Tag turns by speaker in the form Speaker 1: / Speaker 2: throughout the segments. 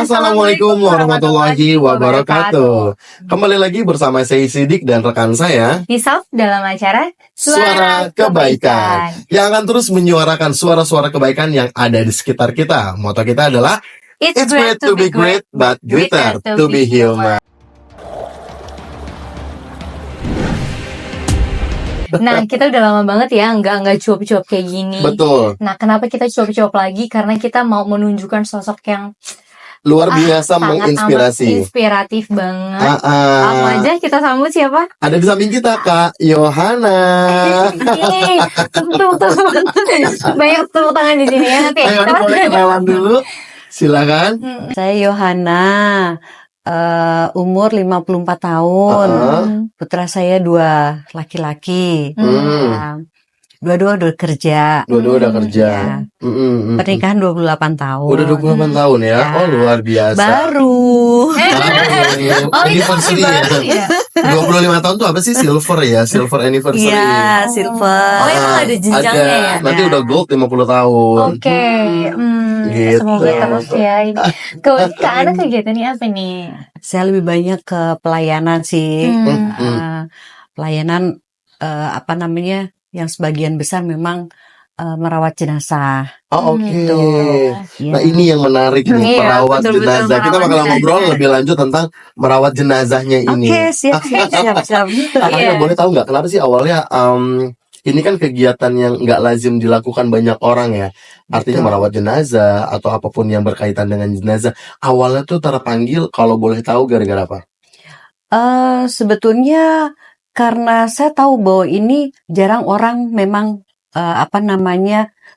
Speaker 1: Assalamualaikum warahmatullahi wabarakatuh. Kembali lagi bersama saya Sidik dan rekan saya
Speaker 2: Hisaf dalam acara
Speaker 1: Suara Kebaikan, yang akan terus menyuarakan suara-suara kebaikan yang ada di sekitar kita. Moto kita adalah It's great to be great, but greater to be human.
Speaker 2: Nah, kita udah lama banget ya nggak cuap-cuap kayak gini.
Speaker 1: Betul.
Speaker 2: Nah, kenapa kita cuap-cuap lagi? Karena kita mau menunjukkan sosok yang
Speaker 1: luar biasa,
Speaker 2: sangat
Speaker 1: menginspirasi.
Speaker 2: amat inspiratif banget. Langsung aja kita sambut siapa?
Speaker 1: Ada di samping kita Kak Yohana.
Speaker 2: Tepuk banyak tepuk tangan di sini ya nanti.
Speaker 1: Ayo, boleh kenalan dulu. Silakan.
Speaker 3: Saya Yohana, umur 54 tahun. Putra saya 2 laki-laki. Dua-dua udah kerja.
Speaker 1: Dua-dua udah kerja.
Speaker 3: Ya. Pernikahan 28 tahun.
Speaker 1: Udah 28 tahun ya? Oh, luar biasa.
Speaker 3: Baru.
Speaker 1: Anniversary ya? 25 tahun tuh apa sih? Silver ya? Silver anniversary.
Speaker 3: Iya, silver.
Speaker 2: Oh, emang ada jenjangnya ya?
Speaker 1: Nanti udah gold 50 tahun.
Speaker 2: Oke.
Speaker 1: Gitu.
Speaker 2: Semoga terus ya. Kak Ana kegiatannya apa nih?
Speaker 3: Saya lebih banyak ke pelayanan sih. Pelayanan apa namanya? Yang sebagian besar memang merawat jenazah.
Speaker 1: Oh, oke.
Speaker 3: Gitu.
Speaker 1: Nah, ini yang menarik nih, merawat jenazah. Kita bakal ngobrol lebih lanjut tentang merawat jenazahnya ini.
Speaker 3: Oke, siap.
Speaker 1: Kakaknya boleh tahu nggak kenapa sih awalnya ini kan kegiatan yang nggak lazim dilakukan banyak orang ya. Artinya merawat jenazah atau apapun yang berkaitan dengan jenazah. Awalnya tuh terpanggil, kalau boleh tahu gara-gara apa?
Speaker 3: Sebetulnya karena saya tahu bahwa ini jarang orang memang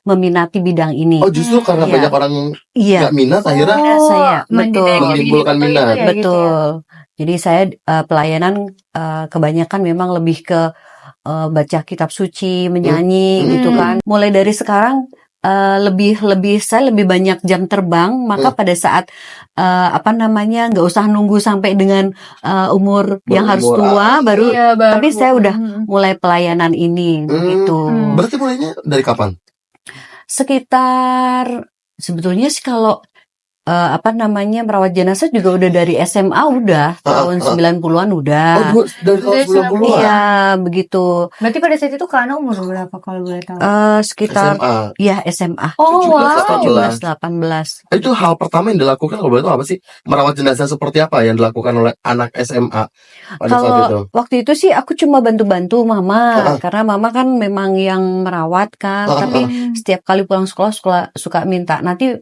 Speaker 3: meminati bidang ini.
Speaker 1: Oh, justru karena banyak orang nggak minat akhirnya
Speaker 3: saya
Speaker 1: menimbulkan minat.
Speaker 3: Betul. Jadi saya pelayanan kebanyakan memang lebih ke baca kitab suci, menyanyi gitu kan. Mulai dari sekarang saya lebih banyak jam terbang, maka pada saat nggak usah nunggu sampai dengan umur yang harus tua baru. Tapi saya udah mulai pelayanan ini gitu.
Speaker 1: Berarti mulainya dari kapan?
Speaker 3: Sekitar sebetulnya sih kalau merawat jenazah juga udah dari SMA udah, tahun 90-an udah.
Speaker 1: Oh, dari tahun 90-an?
Speaker 3: Iya, begitu.
Speaker 2: Berarti pada saat itu Kak Ana umur berapa kalau boleh tahu?
Speaker 3: Sekitar
Speaker 1: SMA.
Speaker 3: Ya, SMA.
Speaker 2: Oh,
Speaker 3: 17-18.
Speaker 1: Itu hal pertama yang dilakukan kalau boleh tahu apa sih? Merawat jenazah seperti apa yang dilakukan oleh anak SMA pada saat itu?
Speaker 3: Kalau waktu itu sih aku cuma bantu-bantu mama, karena mama kan memang yang merawat kan, tapi setiap kali pulang sekolah suka minta nanti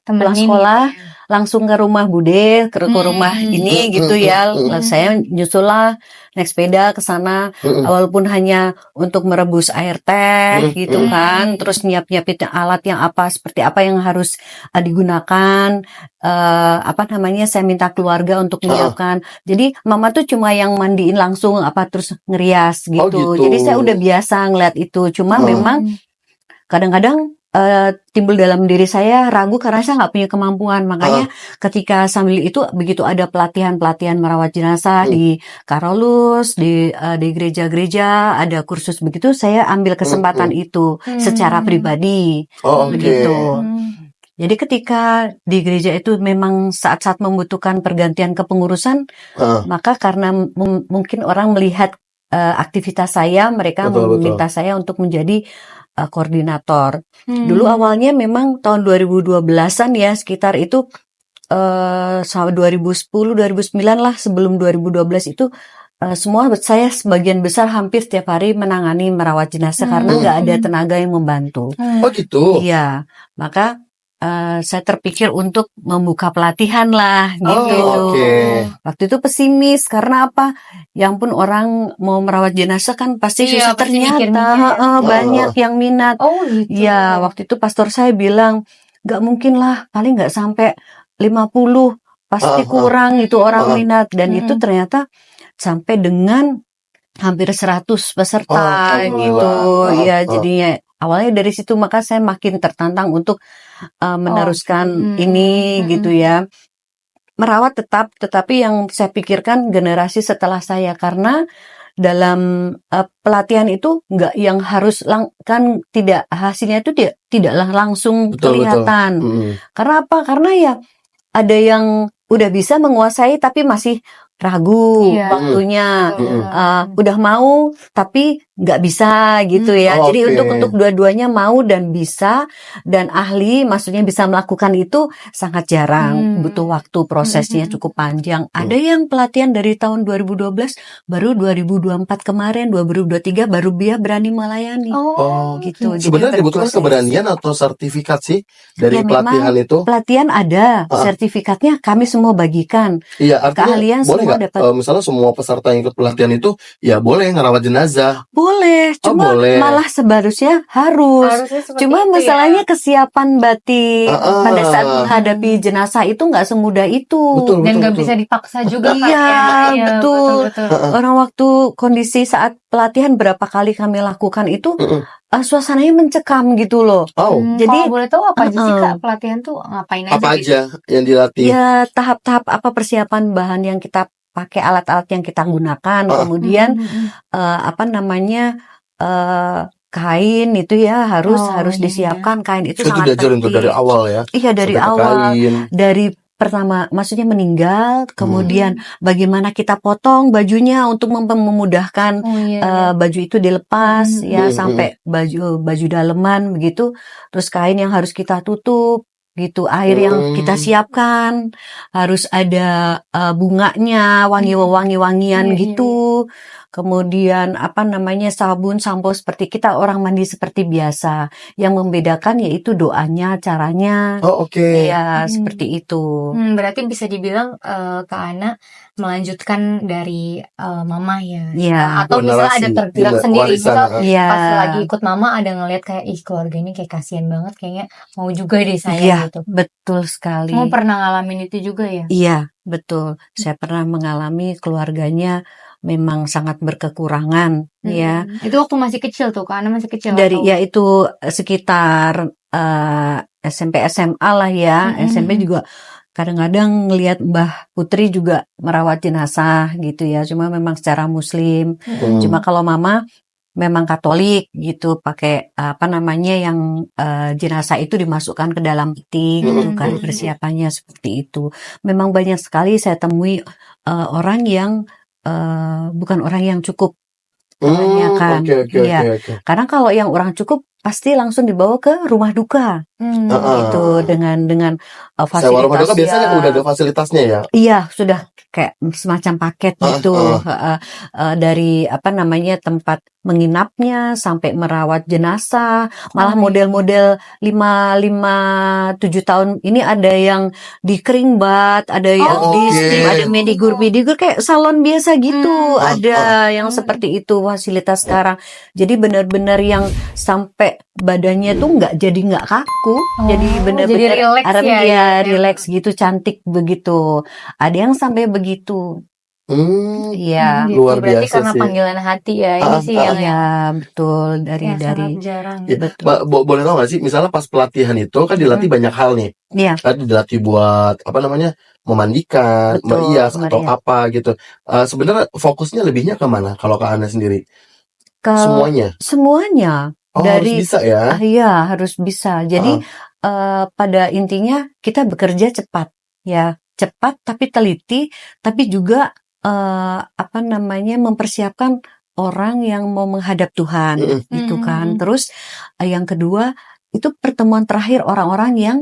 Speaker 3: pulang sekolah langsung ke rumah Bude, ke rumah ini gitu ya. Lalu saya nyusul lah naik sepeda ke sana, walaupun hanya untuk merebus air teh gitu kan, terus nyiapin alat yang seperti apa yang harus digunakan. Saya minta keluarga untuk menyiapkan. Jadi mama tuh cuma yang mandiin langsung terus ngerias gitu.
Speaker 1: Oh, gitu.
Speaker 3: Jadi saya udah biasa ngeliat itu. Cuma memang kadang-kadang timbul dalam diri saya ragu karena saya nggak punya kemampuan. Makanya ketika sambil itu begitu ada pelatihan merawat jenazah di Karolus, di gereja-gereja ada kursus begitu, saya ambil kesempatan itu secara pribadi. Begitu. Jadi ketika di gereja itu memang saat-saat membutuhkan pergantian kepengurusan, maka karena mungkin orang melihat aktivitas saya, mereka meminta saya untuk menjadi koordinator. Dulu awalnya memang tahun 2012-an ya, sekitar itu sama 2010, 2009 lah, sebelum 2012 itu saya sebagian besar hampir setiap hari menangani merawat jenazah karena nggak ada tenaga yang membantu.
Speaker 1: Oh gitu?
Speaker 3: Iya, maka saya terpikir untuk membuka pelatihan lah gitu. Waktu itu pesimis karena apa? Yang pun orang mau merawat jenazah kan pasti susah, ternyata banyak yang minat.
Speaker 2: Oh gitu.
Speaker 3: Ya, waktu itu pastor saya bilang nggak mungkin lah, paling nggak sampai 50, pasti kurang itu orang minat, dan itu ternyata sampai dengan hampir 100 peserta gitu. Ya, jadinya awalnya dari situ, maka saya makin tertantang untuk meneruskan ini gitu ya. Merawat tetap, tetapi yang saya pikirkan generasi setelah saya, karena dalam pelatihan itu nggak yang harus kan tidak, hasilnya itu tidaklah langsung kelihatan. Karena apa? Karena ya ada yang udah bisa menguasai tapi masih ragu
Speaker 2: Iya.
Speaker 3: waktunya.
Speaker 1: Mm-mm.
Speaker 3: Udah mau tapi nggak bisa gitu ya.
Speaker 1: Oh,
Speaker 3: Jadi
Speaker 1: oke.
Speaker 3: untuk dua-duanya mau dan bisa dan ahli, maksudnya bisa melakukan itu sangat jarang. Butuh waktu, prosesnya cukup panjang. Ada yang pelatihan dari tahun 2012 baru 2024 kemarin, 2023 baru dia berani melayani.
Speaker 1: Oh,
Speaker 3: Gitu. Jadi
Speaker 1: sebenarnya dibutuhkan
Speaker 3: berproses.
Speaker 1: keberanian atau sertifikat sih dari
Speaker 3: Ya, memang
Speaker 1: pelatihan itu?
Speaker 3: pelatihan ada, sertifikatnya kami semua bagikan.
Speaker 1: Iya, artinya
Speaker 3: Keahlian
Speaker 1: boleh
Speaker 3: semua
Speaker 1: nggak?
Speaker 3: dapat.
Speaker 1: Misalnya semua peserta yang ikut pelatihan itu, ya boleh ngerawat jenazah.
Speaker 3: Boleh,
Speaker 1: Oh,
Speaker 3: cuma
Speaker 1: boleh.
Speaker 3: malah seharusnya harus.
Speaker 2: Harusnya seperti
Speaker 3: Cuma
Speaker 2: itu
Speaker 3: masalahnya kesiapan batin pada saat
Speaker 1: Ah,
Speaker 3: menghadapi jenazah itu nggak semudah itu.
Speaker 1: betul,
Speaker 2: Dan
Speaker 1: betul,
Speaker 2: nggak
Speaker 1: betul.
Speaker 2: bisa dipaksa juga kan
Speaker 3: Iya,
Speaker 2: ya. Iya,
Speaker 3: betul.
Speaker 2: betul.
Speaker 3: Orang waktu kondisi saat pelatihan berapa kali kami lakukan itu
Speaker 1: Mm-mm.
Speaker 3: suasananya mencekam gitu loh.
Speaker 1: Oh,
Speaker 3: Jadi,
Speaker 2: kalau boleh tahu apa aja sih
Speaker 3: uh-uh.
Speaker 2: Kak pelatihan tuh ngapain aja
Speaker 1: apa
Speaker 2: gitu?
Speaker 1: aja yang dilatih?
Speaker 3: Ya tahap-tahap apa persiapan bahan yang kita pakai, alat-alat yang kita gunakan, kemudian apa namanya kain itu ya harus
Speaker 2: Iya.
Speaker 3: disiapkan. Kain itu
Speaker 1: Itu
Speaker 3: sangat
Speaker 1: diajarin tuh dari
Speaker 3: penting.
Speaker 1: awal ya,
Speaker 3: Iya, dari
Speaker 1: sampai ke
Speaker 3: awal.
Speaker 1: kain.
Speaker 3: Dari pertama, maksudnya meninggal, kemudian bagaimana kita potong bajunya untuk memudahkan
Speaker 2: Oh iya.
Speaker 3: baju itu dilepas ya,
Speaker 1: Mm-mm.
Speaker 3: sampai baju daleman begitu. Terus kain yang harus kita tutup gitu, air yang kita siapkan harus ada bunganya, wangi-wangian
Speaker 2: Iya,
Speaker 3: gitu. Kemudian apa namanya sabun, sampo seperti kita orang mandi seperti biasa. Yang membedakan yaitu doanya, caranya.
Speaker 1: Oh, oke.
Speaker 3: Iya, seperti itu.
Speaker 2: Berarti bisa dibilang Kak Ana melanjutkan dari mama ya.
Speaker 3: Iya.
Speaker 2: Atau misalnya ada
Speaker 1: Generasi,
Speaker 2: tergerak sendiri.
Speaker 1: warisan.
Speaker 2: Misal
Speaker 3: Iya.
Speaker 2: pas lagi ikut mama ada ngeliat kayak ih keluarga ini kayak kasihan banget, kayaknya mau juga deh saya
Speaker 3: Iya,
Speaker 2: gitu.
Speaker 3: betul sekali.
Speaker 2: Kamu pernah ngalamin itu juga ya?
Speaker 3: Iya, betul. Saya pernah mengalami keluarganya memang sangat berkekurangan ya.
Speaker 2: Itu waktu masih kecil tuh, Kak Ana masih kecil
Speaker 3: Dari
Speaker 2: atau?
Speaker 3: ya itu sekitar SMP SMA lah ya. SMP juga kadang-kadang ngelihat Mbah Putri juga merawat jenazah gitu ya. Cuma memang secara Muslim. Cuma kalau Mama memang Katolik gitu, pakai apa namanya yang jenazah itu dimasukkan ke dalam peti gitu kan, persiapannya seperti itu. Memang banyak sekali saya temui orang yang bukan orang yang cukup kebanyakan.
Speaker 1: Oke.
Speaker 3: Karena kalau yang orang cukup pasti langsung dibawa ke rumah duka gitu dengan
Speaker 1: Sewa rumah duka
Speaker 3: fasilitas
Speaker 1: biasanya udah ada fasilitasnya ya.
Speaker 3: Iya, sudah kayak semacam paket gitu. Dari apa namanya tempat menginapnya sampai merawat jenazah, malah model-model 5, 7 tahun ini ada yang di kering bat, ada yang di steam, ada medigur kayak salon biasa gitu. Ada yang seperti itu fasilitas sekarang. Jadi benar-benar yang sampai badannya tuh nggak kaku, jadi benar-benar relax gitu, cantik begitu. Ada yang sampai begitu. Iya,
Speaker 2: gitu.
Speaker 1: Luar
Speaker 2: Berarti
Speaker 1: biasa
Speaker 2: karena
Speaker 1: sih.
Speaker 2: panggilan hati ya. Ini sih yang
Speaker 3: iya betul
Speaker 2: yang
Speaker 3: dari
Speaker 2: sangat jarang.
Speaker 1: Ya,
Speaker 3: betul.
Speaker 1: boleh tahu nggak sih, misalnya pas pelatihan itu kan dilatih banyak hal nih.
Speaker 3: Iya,
Speaker 1: Tadi dilatih buat apa namanya, memandikan,
Speaker 3: betul,
Speaker 1: merias atau
Speaker 3: merias.
Speaker 1: apa gitu. Sebenarnya fokusnya lebihnya kemana kalau Kak Ana sendiri?
Speaker 3: Semuanya.
Speaker 1: Oh,
Speaker 3: Dari
Speaker 1: harus bisa ya?
Speaker 3: iya, harus bisa. Jadi pada intinya kita bekerja cepat ya, cepat tapi teliti, tapi juga apa namanya mempersiapkan orang yang mau menghadap Tuhan gitu kan. Terus yang kedua itu pertemuan terakhir orang-orang yang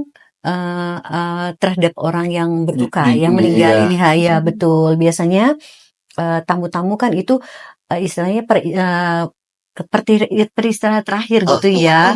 Speaker 3: terhadap orang yang berduka, yang meninggal ini ya betul. Biasanya tamu-tamu kan itu istilahnya peristiwa terakhir gitu ya,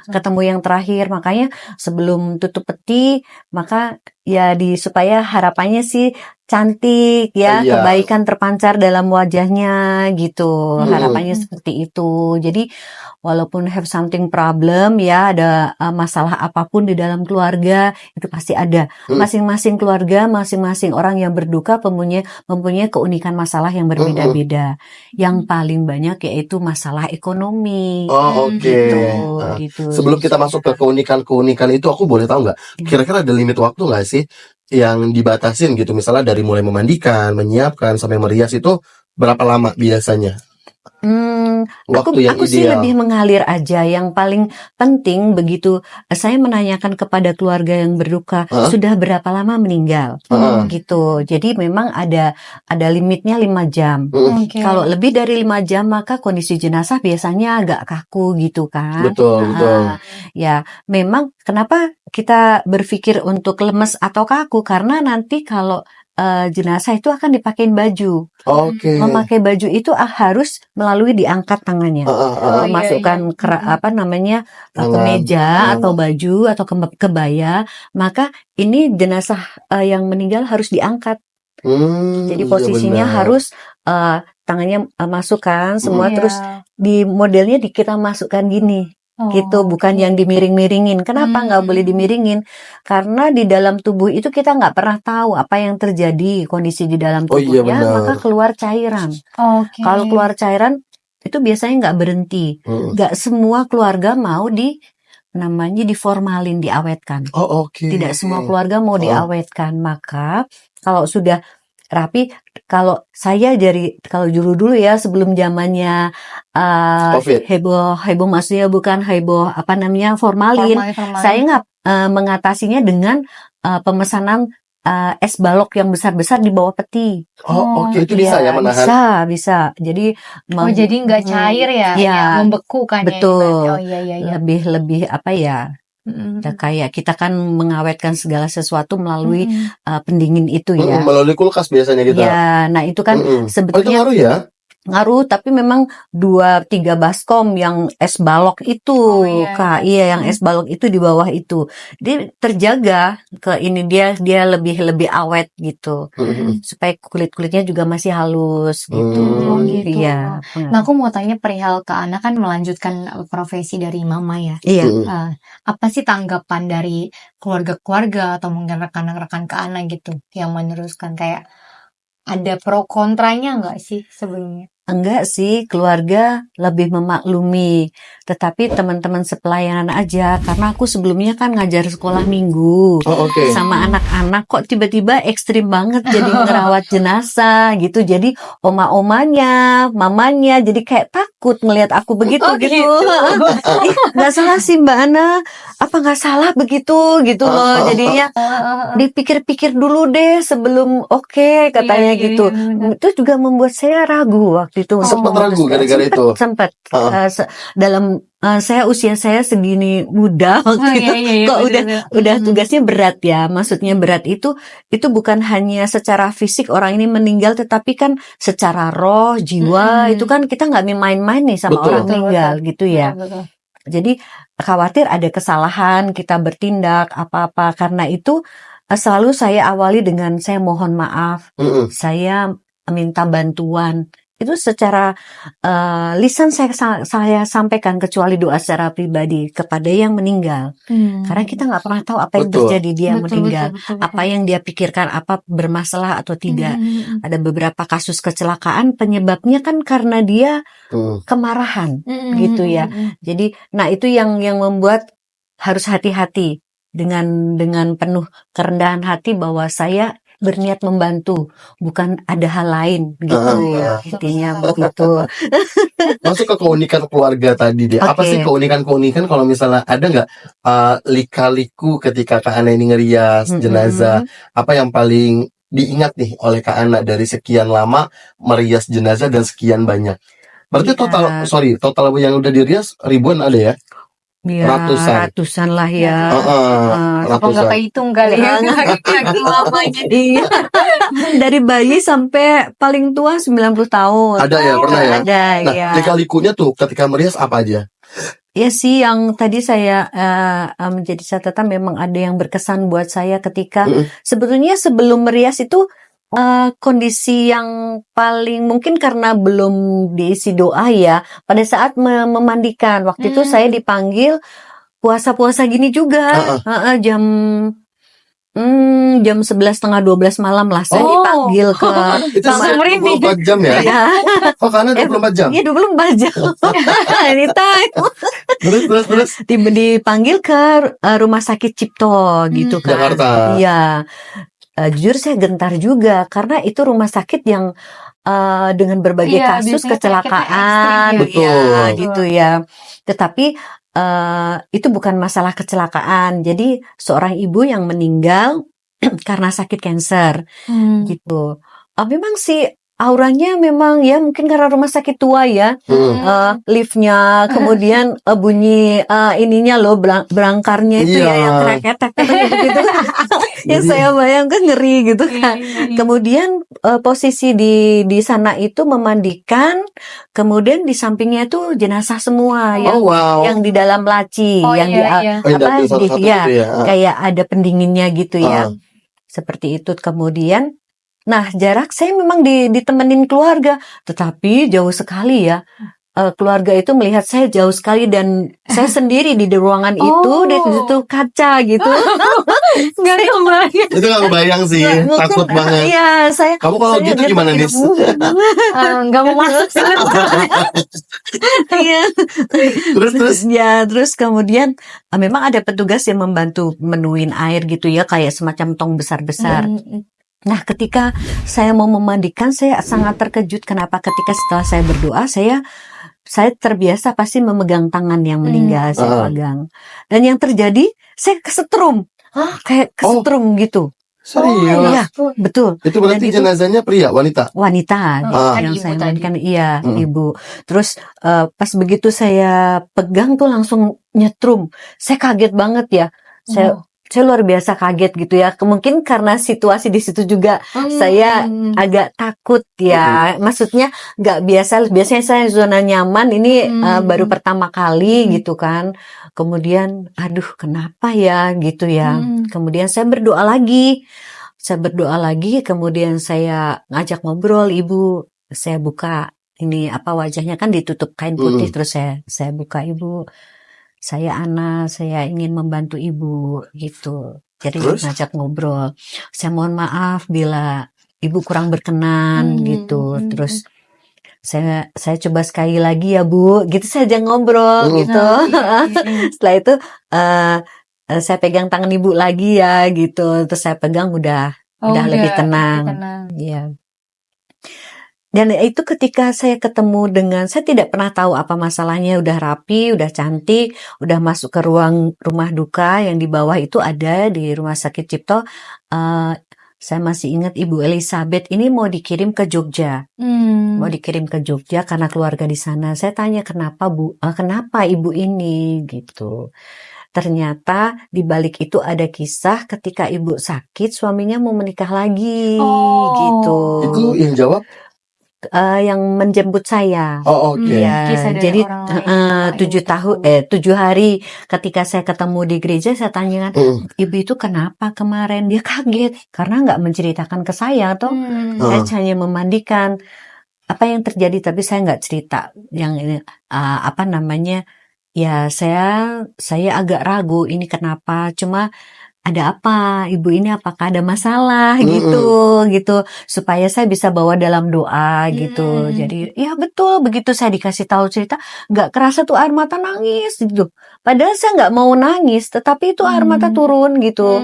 Speaker 3: ketemu yang terakhir. Makanya sebelum tutup peti, maka ya supaya harapannya sih cantik ya, kebaikan terpancar dalam wajahnya gitu. Harapannya seperti itu. Jadi walaupun have something problem ya, ada masalah apapun di dalam keluarga, itu pasti ada. Masing-masing keluarga, masing-masing orang yang berduka mempunyai keunikan masalah yang berbeda-beda. Yang paling banyak yaitu masalah ekonomi.
Speaker 1: Oh, oke.
Speaker 3: Gitu.
Speaker 1: Sebelum kita masuk ke keunikan itu, aku boleh tahu nggak? Kira-kira ada limit waktu nggak sih yang dibatasin gitu? Misalnya dari mulai memandikan, menyiapkan sampai merias itu berapa lama biasanya? Waktu yang
Speaker 3: Aku sih
Speaker 1: ideal.
Speaker 3: lebih mengalir aja. Yang paling penting begitu saya menanyakan kepada keluarga yang berduka,
Speaker 1: Heeh.
Speaker 3: sudah berapa lama meninggal,
Speaker 1: Heeh.
Speaker 3: gitu. Jadi memang ada limitnya 5 jam.
Speaker 2: Oke.
Speaker 3: Kalau lebih dari 5 jam maka kondisi jenazah biasanya agak kaku gitu kan.
Speaker 1: Betul, betul.
Speaker 3: Ya, memang kenapa kita berpikir untuk lemes atau kaku, karena nanti kalau jenazah itu akan dipakein baju.
Speaker 1: Oke.
Speaker 3: Memakai baju itu harus melalui diangkat tangannya.
Speaker 1: Heeh, heeh.
Speaker 3: Memasukkan
Speaker 1: Tangan.
Speaker 3: kemeja atau baju atau kebaya, maka ini jenazah yang meninggal harus diangkat. Jadi
Speaker 1: Iya
Speaker 3: posisinya
Speaker 1: benar.
Speaker 3: harus tangannya masukkan semua,
Speaker 2: Iya.
Speaker 3: terus di modelnya kita masukkan gini. Gitu, bukan yang dimiring-miringin. Kenapa nggak boleh dimiringin? Karena di dalam tubuh itu kita nggak pernah tahu apa yang terjadi kondisi di dalam
Speaker 1: Oh iya
Speaker 3: tubuhnya,
Speaker 1: benar.
Speaker 3: maka keluar cairan.
Speaker 2: Oke.
Speaker 3: Kalau keluar cairan itu biasanya nggak berhenti. Nggak semua keluarga mau diformalin, diawetkan.
Speaker 1: Oh oke.
Speaker 3: Tidak semua keluarga mau diawetkan. Maka kalau sudah rapi, kalau dulu ya sebelum zamannya
Speaker 1: COVID.
Speaker 3: heboh maksudnya bukan heboh formalin. Saya nggak mengatasinya dengan pemesanan es balok yang besar-besar di bawah peti.
Speaker 1: Oh oke, itu bisa ya menahan.
Speaker 3: Bisa. Jadi
Speaker 2: jadi nggak cair ya,
Speaker 3: ya,
Speaker 2: membeku kan
Speaker 3: betul.
Speaker 2: ya. Iya.
Speaker 3: Lebih kayak kita kan mengawetkan segala sesuatu melalui pendingin itu ya.
Speaker 1: Melalui kulkas biasanya kita.
Speaker 3: Ya, nah itu kan
Speaker 1: itu
Speaker 3: sebetulnya
Speaker 1: ngaruh ya?
Speaker 3: ngaruh, tapi memang 2-3 baskom yang es balok itu, Kak. Iya, yang es balok itu di bawah itu. Dia terjaga dia lebih awet gitu. Supaya kulit-kulitnya juga masih halus gitu.
Speaker 2: Gitu.
Speaker 3: Iya.
Speaker 2: Nah, aku mau tanya perihal Kak Ana kan melanjutkan profesi dari mama ya.
Speaker 3: Iya.
Speaker 2: Apa sih tanggapan dari keluarga-keluarga atau mungkin rekan-rekan Kak Ana gitu yang meneruskan, kayak ada pro kontranya nggak sih sebelumnya?
Speaker 3: Enggak sih, keluarga lebih memaklumi. Tetapi teman-teman sepelayanan aja, karena aku sebelumnya kan ngajar sekolah minggu. Sama anak-anak, kok tiba-tiba ekstrim banget jadi ngerawat jenazah gitu. Jadi oma-omanya, mamanya jadi kayak takut ngelihat aku begitu gitu. Nggak salah sih Mbak Ana, apa nggak salah begitu gitu loh. Jadinya dipikir-pikir dulu deh sebelum katanya gitu. Itu juga membuat saya ragu waktu itu.
Speaker 1: Sempat ragu gara-gara itu.
Speaker 3: Sempat. Usia saya segini muda waktu itu, kok udah tugasnya berat ya. Maksudnya berat itu bukan hanya secara fisik orang ini meninggal, tetapi kan secara roh, jiwa, itu kan kita nggak main-main nih sama orang meninggal gitu ya. Jadi khawatir ada kesalahan, kita bertindak apa-apa. Karena itu selalu saya awali dengan saya mohon maaf, saya minta bantuan. Itu secara lisan saya sampaikan, kecuali doa secara pribadi kepada yang meninggal. Karena kita nggak pernah tahu apa yang terjadi dia meninggal, apa yang dia pikirkan, apa bermasalah atau tidak. Ada beberapa kasus kecelakaan penyebabnya kan karena dia kemarahan gitu ya. Jadi, nah itu yang membuat harus hati-hati dengan penuh kerendahan hati bahwa saya berniat membantu, bukan ada hal lain gitu ya, intinya begitu.
Speaker 1: Masuk ke keunikan keluarga tadi deh. Apa sih keunikan kalau misalnya ada nggak lika-liku ketika Kak Ana ini ngerias jenazah? Apa yang paling diingat nih oleh Kak Ana dari sekian lama merias jenazah dan sekian banyak? Berarti total yang udah dirias ribuan ada ya?
Speaker 3: Ya, ratusan lah ya.
Speaker 2: Apa nggak kehitung kali ya?
Speaker 3: Iya. Dari bayi sampai paling tua 90 tahun.
Speaker 1: Ada ya, pernah ya?
Speaker 3: Ada,
Speaker 1: nah,
Speaker 3: ya.
Speaker 1: Lika-likunya tuh ketika merias apa aja?
Speaker 3: Ya sih, yang tadi saya menjadi catatan memang ada yang berkesan buat saya ketika sebetulnya sebelum merias itu kondisi yang paling mungkin karena belum diisi doa ya, pada saat memandikan waktu itu saya dipanggil puasa-puasa gini juga, jam 11:30-12 malam lah saya dipanggil ke
Speaker 1: itu 24 jam ya? Oh karena 24 jam?
Speaker 3: Iya 24 jam. Anytime.
Speaker 1: Terus
Speaker 3: dipanggil ke rumah sakit Cipto gitu kan.
Speaker 1: Jakarta.
Speaker 3: Iya. Jujur saya gentar juga karena itu rumah sakit yang dengan berbagai
Speaker 2: Iya,
Speaker 3: kasus
Speaker 2: biasanya
Speaker 3: kecelakaan,
Speaker 2: penyakit ekstrim
Speaker 1: ya.
Speaker 3: ya,
Speaker 1: Betul.
Speaker 3: gitu ya. Tetapi itu bukan masalah kecelakaan. Jadi seorang ibu yang meninggal karena sakit kanker, gitu. Memang sih auranya memang ya mungkin karena rumah sakit tua ya, liftnya, kemudian bunyi ininya loh, berangkarnya itu ya yang
Speaker 1: Iya.
Speaker 3: krek-krek gitu. Yang
Speaker 1: Jadi
Speaker 3: saya bayangkan ngeri gitu
Speaker 2: Iya,
Speaker 3: kan.
Speaker 2: iya, iya.
Speaker 3: Kemudian posisi di sana itu memandikan, kemudian di sampingnya itu jenazah semua
Speaker 1: oh wow.
Speaker 3: yang di dalam laci,
Speaker 2: Oh
Speaker 3: yang
Speaker 2: iya, iya.
Speaker 1: Oh, yang diambil satu-satu
Speaker 3: ya,
Speaker 1: gitu ya.
Speaker 3: kayak ada pendinginnya gitu ya.
Speaker 1: Ah.
Speaker 3: Seperti itu. Kemudian, nah jarak saya memang ditemenin keluarga, tetapi jauh sekali ya. Keluarga itu melihat saya jauh sekali dan saya sendiri di ruangan itu, di situ kaca gitu.
Speaker 2: Nggak kebayang.
Speaker 1: Itu gak kebayang sih, takut banget.
Speaker 3: Iya,
Speaker 1: Kamu kalau gitu gimana nih?
Speaker 2: Nggak mau masuk sih.
Speaker 3: Iya.
Speaker 1: Terus.
Speaker 3: Ya, terus kemudian memang ada petugas yang membantu menuin air gitu ya, kayak semacam tong besar-besar. Nah, ketika saya mau memandikan, saya sangat terkejut. Kenapa? Ketika setelah saya berdoa, saya terbiasa pasti memegang tangan yang meninggal, saya pegang. Dan yang terjadi, saya kesetrum. Kayak kesetrum gitu.
Speaker 1: Serius?
Speaker 3: Iya, betul.
Speaker 1: Itu berarti jenazahnya pria, wanita?
Speaker 3: Wanita, yang saya mainkan, iya, ibu. Terus pas begitu saya pegang tuh langsung nyetrum. Saya kaget banget ya. Saya luar biasa kaget gitu ya. Mungkin karena situasi di situ juga saya agak takut ya. Maksudnya nggak biasa. Biasanya saya zona nyaman. Ini baru pertama kali gitu kan. Kemudian, aduh kenapa ya gitu ya. Kemudian saya berdoa lagi. Kemudian saya ngajak ngobrol, ibu. Saya buka ini wajahnya kan ditutup kain putih. Terus saya buka, ibu. Saya Ana, saya ingin membantu ibu gitu. Jadi ngajak ngobrol. Saya mohon maaf bila ibu kurang berkenan gitu. Terus saya coba sekali lagi ya bu, gitu saya ajak ngobrol gitu. Setelah itu saya pegang tangan ibu lagi ya gitu. Terus saya pegang udah lebih tenang. Iya. Dan itu ketika saya ketemu dengan, saya tidak pernah tahu apa masalahnya, udah rapi, udah cantik, udah masuk ke ruang rumah duka yang di bawah itu ada di Rumah Sakit Cipto. Saya masih ingat Ibu Elizabeth ini mau dikirim ke Jogja. Mau dikirim ke Jogja karena keluarga di sana. Saya tanya kenapa Bu, kenapa Ibu ini gitu. Ternyata di balik itu ada kisah ketika ibu sakit, suaminya mau menikah lagi gitu.
Speaker 1: Itu yang jawab?
Speaker 3: Yang menjemput saya.
Speaker 1: Oh, oke.
Speaker 3: Ya, jadi 7 hari ketika saya ketemu di gereja, saya tanyakan, ibu itu kenapa kemarin? Dia kaget karena nggak menceritakan ke saya atau saya hanya memandikan apa yang terjadi, tapi saya nggak cerita yang ini ya saya agak ragu ini kenapa, cuma ada apa, ibu ini apakah ada masalah gitu supaya saya bisa bawa dalam doa gitu. Jadi ya betul, begitu saya dikasih tahu cerita, nggak kerasa tuh air mata nangis gitu. Padahal saya nggak mau nangis, tetapi itu air mata turun gitu,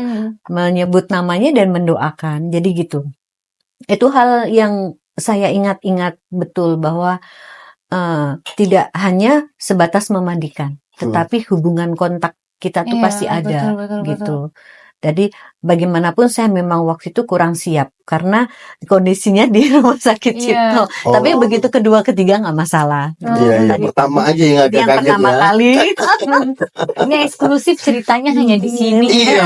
Speaker 3: menyebut namanya dan mendoakan. Jadi gitu. Itu hal yang saya ingat-ingat betul bahwa tidak hanya sebatas memandikan, tetapi hubungan kontak kita tuh pasti ada gitu. Jadi bagaimanapun saya memang waktu itu kurang siap karena kondisinya di Rumah Sakit Cipto. Tapi begitu kedua ketiga nggak masalah.
Speaker 1: Iya, pertama aja yang agak kaget
Speaker 3: pertama
Speaker 1: ya.
Speaker 3: kali.
Speaker 2: Ini eksklusif ceritanya hanya di sini.
Speaker 1: Iya.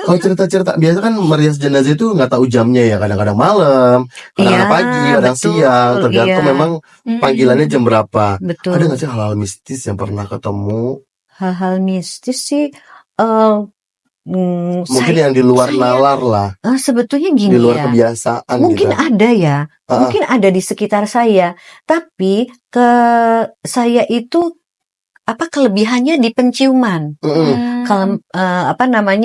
Speaker 1: Kalau cerita-cerita biasa kan merias jenazah itu nggak tahu jamnya ya, kadang-kadang malam, kadang-kadang pagi, kadang siang, tergantung memang panggilannya jam berapa.
Speaker 3: Betul.
Speaker 1: Ada nggak sih hal-hal mistis yang pernah ketemu?
Speaker 3: Hal-hal mistis sih.
Speaker 1: Mungkin yang di luar nalar lah.
Speaker 3: Sebetulnya gini
Speaker 1: di luar
Speaker 3: ya.
Speaker 1: kebiasaan
Speaker 3: Mungkin
Speaker 1: gitu.
Speaker 3: ada ya. Mungkin ada di sekitar saya. Tapi saya itu kelebihannya di penciuman. Kalau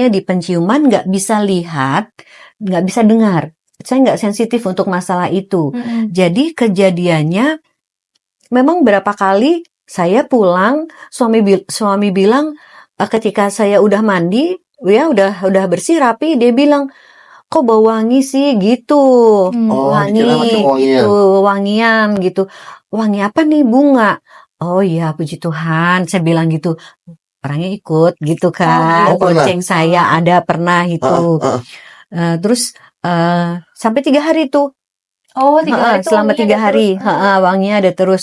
Speaker 3: di penciuman nggak bisa lihat, nggak bisa dengar. Saya nggak sensitif untuk masalah itu. Jadi kejadiannya memang berapa kali saya pulang, suami bilang ketika saya udah mandi, ya udah bersih rapi, dia bilang, kok bau wangi sih gitu.
Speaker 1: Oh,
Speaker 3: Wangi
Speaker 1: dikira pakai wangian.
Speaker 3: gitu, wangian gitu. Wangi apa nih? Bunga. Oh iya, puji Tuhan, saya bilang gitu. Orangnya ikut gitu kan,
Speaker 1: Oh, pernah?
Speaker 3: bonceng saya ada pernah
Speaker 1: Heeh,
Speaker 3: itu.
Speaker 1: heeh.
Speaker 3: Terus sampai 3 hari tuh.
Speaker 2: Oh, 3 hari tuh
Speaker 3: Selama
Speaker 2: wanginya
Speaker 3: 3
Speaker 2: ada terus.
Speaker 3: hari, wanginya ada terus.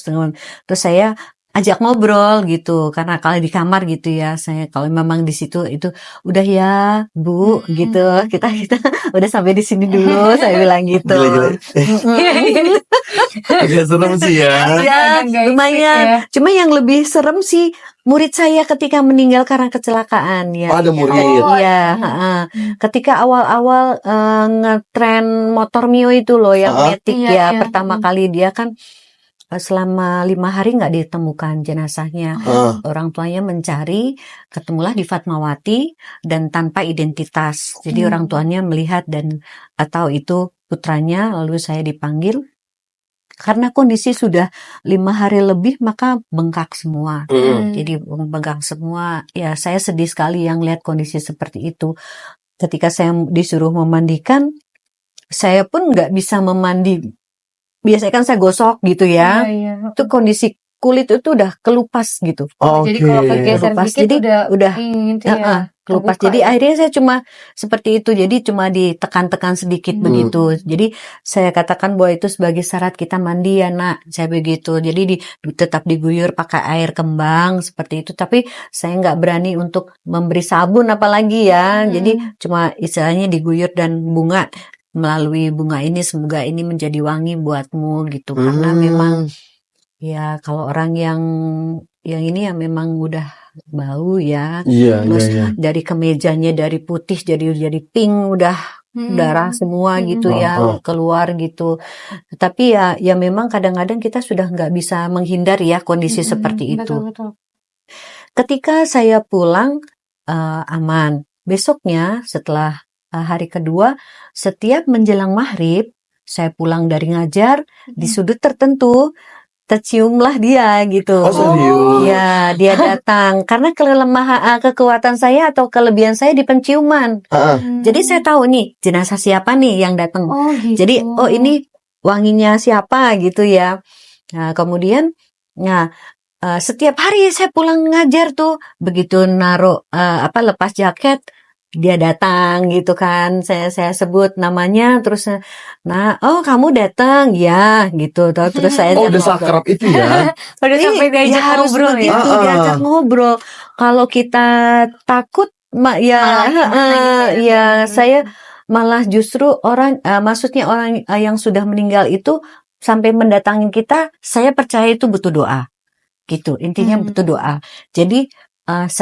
Speaker 3: Terus saya ajak ngobrol gitu, karena kalau di kamar gitu ya, saya kalau memang di situ itu udah ya Bu gitu, kita udah sampai di sini dulu, saya bilang gitu.
Speaker 1: Gila-gila. Agak serem sih ya.
Speaker 3: Ya,
Speaker 2: Agak nggak
Speaker 3: lumayan.
Speaker 2: expect ya.
Speaker 3: Cuma yang lebih serem sih murid saya ketika meninggal karena kecelakaan ya.
Speaker 1: Oh, ada murid.
Speaker 2: Oh,
Speaker 3: Iya,
Speaker 2: iya.
Speaker 3: ketika awal-awal ngetren motor Mio itu loh yang Matic
Speaker 2: Iya,
Speaker 3: ya,
Speaker 2: iya.
Speaker 3: pertama kali dia kan selama 5 hari nggak ditemukan jenazahnya.
Speaker 1: Heeh.
Speaker 3: Orang tuanya mencari, ketemulah di Fatmawati dan tanpa identitas. Jadi orang tuanya melihat dan atau itu putranya, lalu saya dipanggil. Karena kondisi sudah 5 hari lebih, maka bengkak semua. Jadi bengkak semua. Ya, saya sedih sekali yang lihat kondisi seperti itu. Ketika saya disuruh memandikan, saya pun nggak bisa memandi. Biasanya kan saya gosok gitu ya.
Speaker 2: Iya.
Speaker 3: Itu kondisi kulit itu udah kelupas gitu.
Speaker 1: Oh,
Speaker 2: Jadi
Speaker 1: oke.
Speaker 2: kalau kegeser
Speaker 3: Kelupas.
Speaker 2: dikit
Speaker 3: Jadi
Speaker 2: udah
Speaker 3: kelupas.
Speaker 2: kebuka
Speaker 3: Jadi
Speaker 2: ya.
Speaker 3: akhirnya saya cuma seperti itu. Jadi cuma ditekan-tekan sedikit begitu. Jadi saya katakan bahwa itu sebagai syarat kita mandi ya nak. Saya begitu. Jadi tetap diguyur pakai air kembang seperti itu. Tapi saya nggak berani untuk memberi sabun apalagi ya. Jadi cuma istilahnya diguyur dan bunga. Melalui bunga ini semoga ini menjadi wangi buatmu gitu. Karena memang ya kalau orang yang ini ya memang udah bau ya.
Speaker 1: Iya,
Speaker 3: Terus
Speaker 1: iya.
Speaker 3: dari kemejanya dari putih jadi pink, udah darah semua gitu ya keluar gitu. Tapi ya memang kadang-kadang kita sudah nggak bisa menghindar ya kondisi seperti itu.
Speaker 2: Betul.
Speaker 3: Ketika saya pulang aman. Besoknya setelah hari kedua, setiap menjelang maghrib, saya pulang dari ngajar di sudut tertentu. Terciumlah dia gitu.
Speaker 1: Oh, serius?
Speaker 3: Ya, dia datang. Karena kekuatan saya atau kelebihan saya di penciuman. Jadi saya tahu nih, jenazah siapa nih yang datang.
Speaker 2: Oh, gitu.
Speaker 3: Jadi, ini wanginya siapa gitu ya. Nah, kemudian, setiap hari saya pulang ngajar tuh, begitu naruh lepas jaket, dia datang gitu kan, saya sebut namanya, terus kamu datang ya gitu, terus saya
Speaker 1: udah seakrab itu ya.
Speaker 2: Udah sampai diajak
Speaker 3: harus
Speaker 2: ngobrol ya.
Speaker 3: begitu, diajak ngobrol. Kalau kita takut saya malah justru maksudnya orang yang sudah meninggal itu sampai mendatangi kita, saya percaya itu butuh doa gitu, intinya butuh doa. Jadi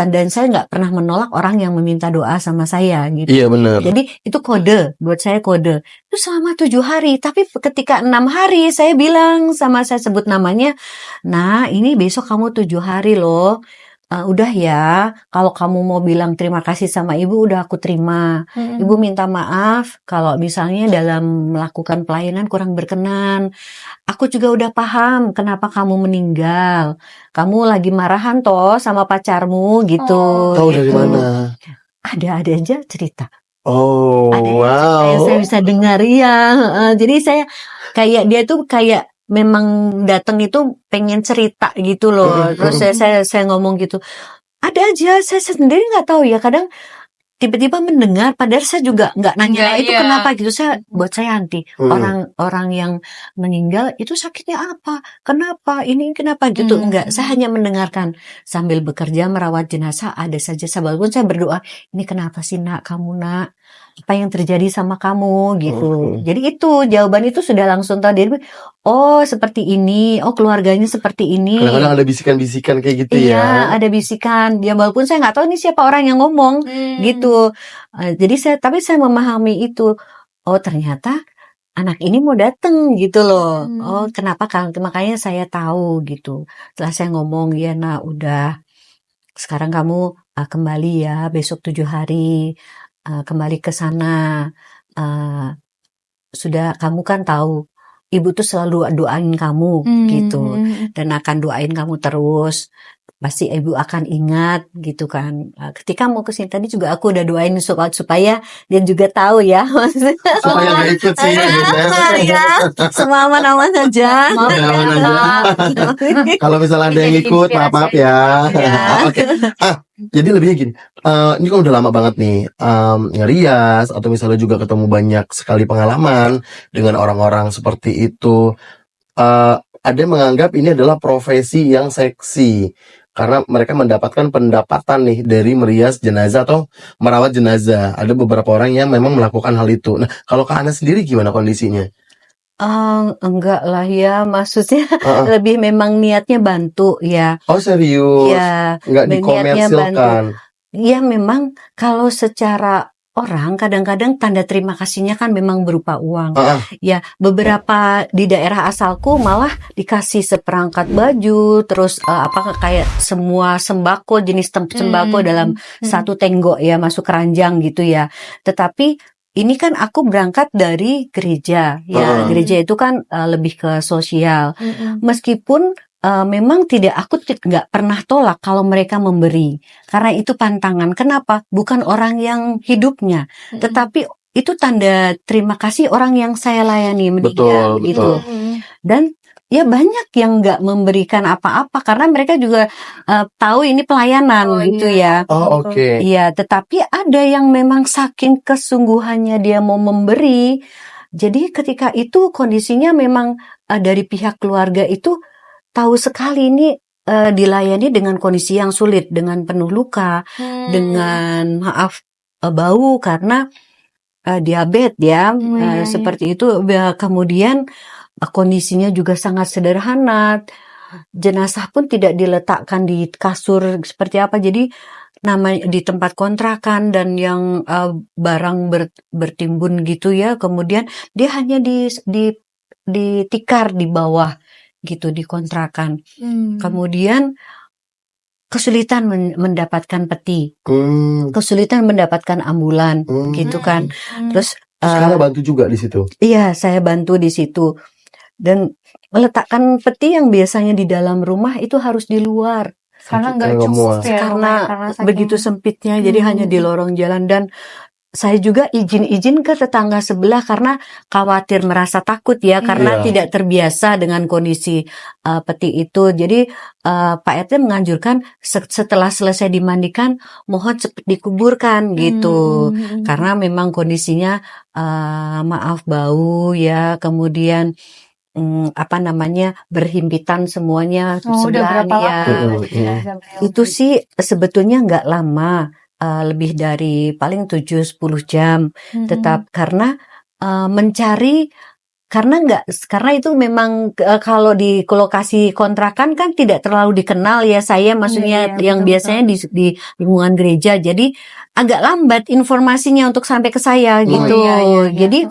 Speaker 3: dan saya nggak pernah menolak orang yang meminta doa sama saya gitu.
Speaker 1: Iya, benar.
Speaker 3: Jadi itu kode, buat saya kode. Itu selama 7 hari, tapi ketika 6 hari saya bilang saya sebut namanya, nah ini besok kamu 7 hari loh. Udah ya, kalau kamu mau bilang terima kasih sama ibu, udah aku terima. Ibu minta maaf kalau misalnya dalam melakukan pelayanan kurang berkenan. Aku juga udah paham kenapa kamu meninggal. Kamu lagi marahan toh sama pacarmu gitu.
Speaker 1: Tahu dari mana?
Speaker 3: Ada aja cerita.
Speaker 1: Oh,
Speaker 3: Ada
Speaker 1: wow.
Speaker 3: yang saya bisa dengar ya. Jadi saya kayak dia tuh kayak memang datang itu pengen cerita gitu loh. Terus saya ngomong gitu. Ada aja, saya sendiri nggak tahu ya. Kadang tiba-tiba mendengar, padahal saya juga nggak nanya itu kenapa gitu. Buat saya anti orang yang meninggal itu sakitnya apa, kenapa ini kenapa gitu. Enggak, saya hanya mendengarkan sambil bekerja merawat jenazah. Ada saja walaupun saya berdoa, ini kenapa sih nak, kamu nak, apa yang terjadi sama kamu gitu. Jadi itu jawaban itu sudah langsung tahu. Dia oh seperti ini, oh keluarganya seperti ini.
Speaker 1: Kadang-kadang ada bisikan-bisikan kayak gitu ya.
Speaker 3: Iya, ada bisikan. Dia walaupun saya nggak tahu ini siapa orang yang ngomong gitu. Jadi tapi saya memahami itu. Oh ternyata anak ini mau datang gitu loh. Oh kenapa kan? Makanya saya tahu gitu. Setelah saya ngomong ya nak udah. Sekarang kamu kembali ya besok 7 hari. Kembali ke sana. Sudah kamu kan tahu. Ibu tuh selalu doain kamu gitu. Dan akan doain kamu terus. pasti ibu akan ingat gitu kan. Ketika mau kesini tadi juga aku udah doain supaya dia juga tahu ya, maksudnya
Speaker 1: Supaya nggak ikut sih gitu ya.
Speaker 3: ya, semua aman-aman saja.
Speaker 2: Maaf
Speaker 1: Ya,
Speaker 2: ya,
Speaker 1: aman aja.
Speaker 2: Kak.
Speaker 1: Kalau misalnya ada yang
Speaker 2: Jadi
Speaker 1: ikut, maaf
Speaker 2: inspirasi
Speaker 1: ya.
Speaker 3: Ya.
Speaker 1: Oke. Jadi lebihnya gini, ini kan udah lama banget nih ngerias atau misalnya juga ketemu banyak sekali pengalaman dengan orang-orang seperti itu. Ada yang menganggap ini adalah profesi yang seksi karena mereka mendapatkan pendapatan nih dari merias jenazah atau merawat jenazah. Ada beberapa orang yang memang melakukan hal itu. Nah, kalau Kak Ana sendiri gimana kondisinya?
Speaker 3: Enggak lah ya, maksudnya
Speaker 1: Heeh.
Speaker 3: lebih memang niatnya bantu ya.
Speaker 1: Oh serius?
Speaker 3: Ya,
Speaker 1: Nggak
Speaker 3: niatnya bantu.
Speaker 1: dikomersilkan?
Speaker 3: Ya memang kalau secara orang kadang-kadang tanda terima kasihnya kan memang berupa uang.
Speaker 1: Heeh.
Speaker 3: Ya, beberapa di daerah asalku malah dikasih seperangkat baju, terus kayak semua sembako, jenis sembako dalam satu tenggok ya, masuk keranjang gitu ya. Tetapi ini kan aku berangkat dari gereja ya. Gereja itu kan lebih ke sosial. Meskipun memang aku nggak pernah tolak kalau mereka memberi, karena itu pantangan. Kenapa? Bukan orang yang hidupnya, tetapi itu tanda terima kasih orang yang saya layani meninggal
Speaker 1: Betul,
Speaker 3: itu. Dan ya banyak yang nggak memberikan apa-apa karena mereka juga tahu ini pelayanan gitu ya.
Speaker 1: Oh oke.
Speaker 3: Iya, tetapi ada yang memang saking kesungguhannya dia mau memberi. Jadi ketika itu kondisinya memang dari pihak keluarga itu tahu sekali ini dilayani dengan kondisi yang sulit, dengan penuh luka, dengan bau karena diabetes ya, seperti itu. Kemudian kondisinya juga sangat sederhana. Jenazah pun tidak diletakkan di kasur seperti apa. Jadi namanya di tempat kontrakan dan yang barang bertimbun gitu ya. Kemudian dia hanya ditikar di bawah gitu, di kontrakan. Kemudian kesulitan mendapatkan peti, kesulitan mendapatkan ambulan gitu kan. Terus
Speaker 1: Kalian bantu juga di situ?
Speaker 3: iya, saya bantu di situ. Dan meletakkan peti yang biasanya di dalam rumah itu harus di luar.
Speaker 2: Karena nggak
Speaker 1: Nggak
Speaker 2: cukup
Speaker 1: muat.
Speaker 2: ya,
Speaker 3: Karena
Speaker 2: saking-
Speaker 3: begitu sempitnya, jadi hanya di lorong jalan. Dan saya juga izin ke tetangga sebelah karena khawatir, merasa takut ya, karena
Speaker 1: Iya.
Speaker 3: tidak terbiasa dengan kondisi peti itu. Jadi Pak RT menganjurkan setelah selesai dimandikan, mohon cepat dikuburkan gitu. Karena memang kondisinya maaf bau ya, kemudian berhimpitan semuanya
Speaker 2: udah
Speaker 3: sebelahan
Speaker 2: berapa
Speaker 3: ya.
Speaker 2: lama?
Speaker 3: Itu sih sebetulnya nggak lama, lebih dari paling 7-10 jam. Tetap karena mencari, karena itu memang kalau di lokasi kontrakan kan tidak terlalu dikenal ya saya, maksudnya
Speaker 2: Iya,
Speaker 3: yang
Speaker 2: betul,
Speaker 3: biasanya di lingkungan gereja. Jadi agak lambat informasinya untuk sampai ke saya gitu.
Speaker 2: Iya.
Speaker 3: Jadi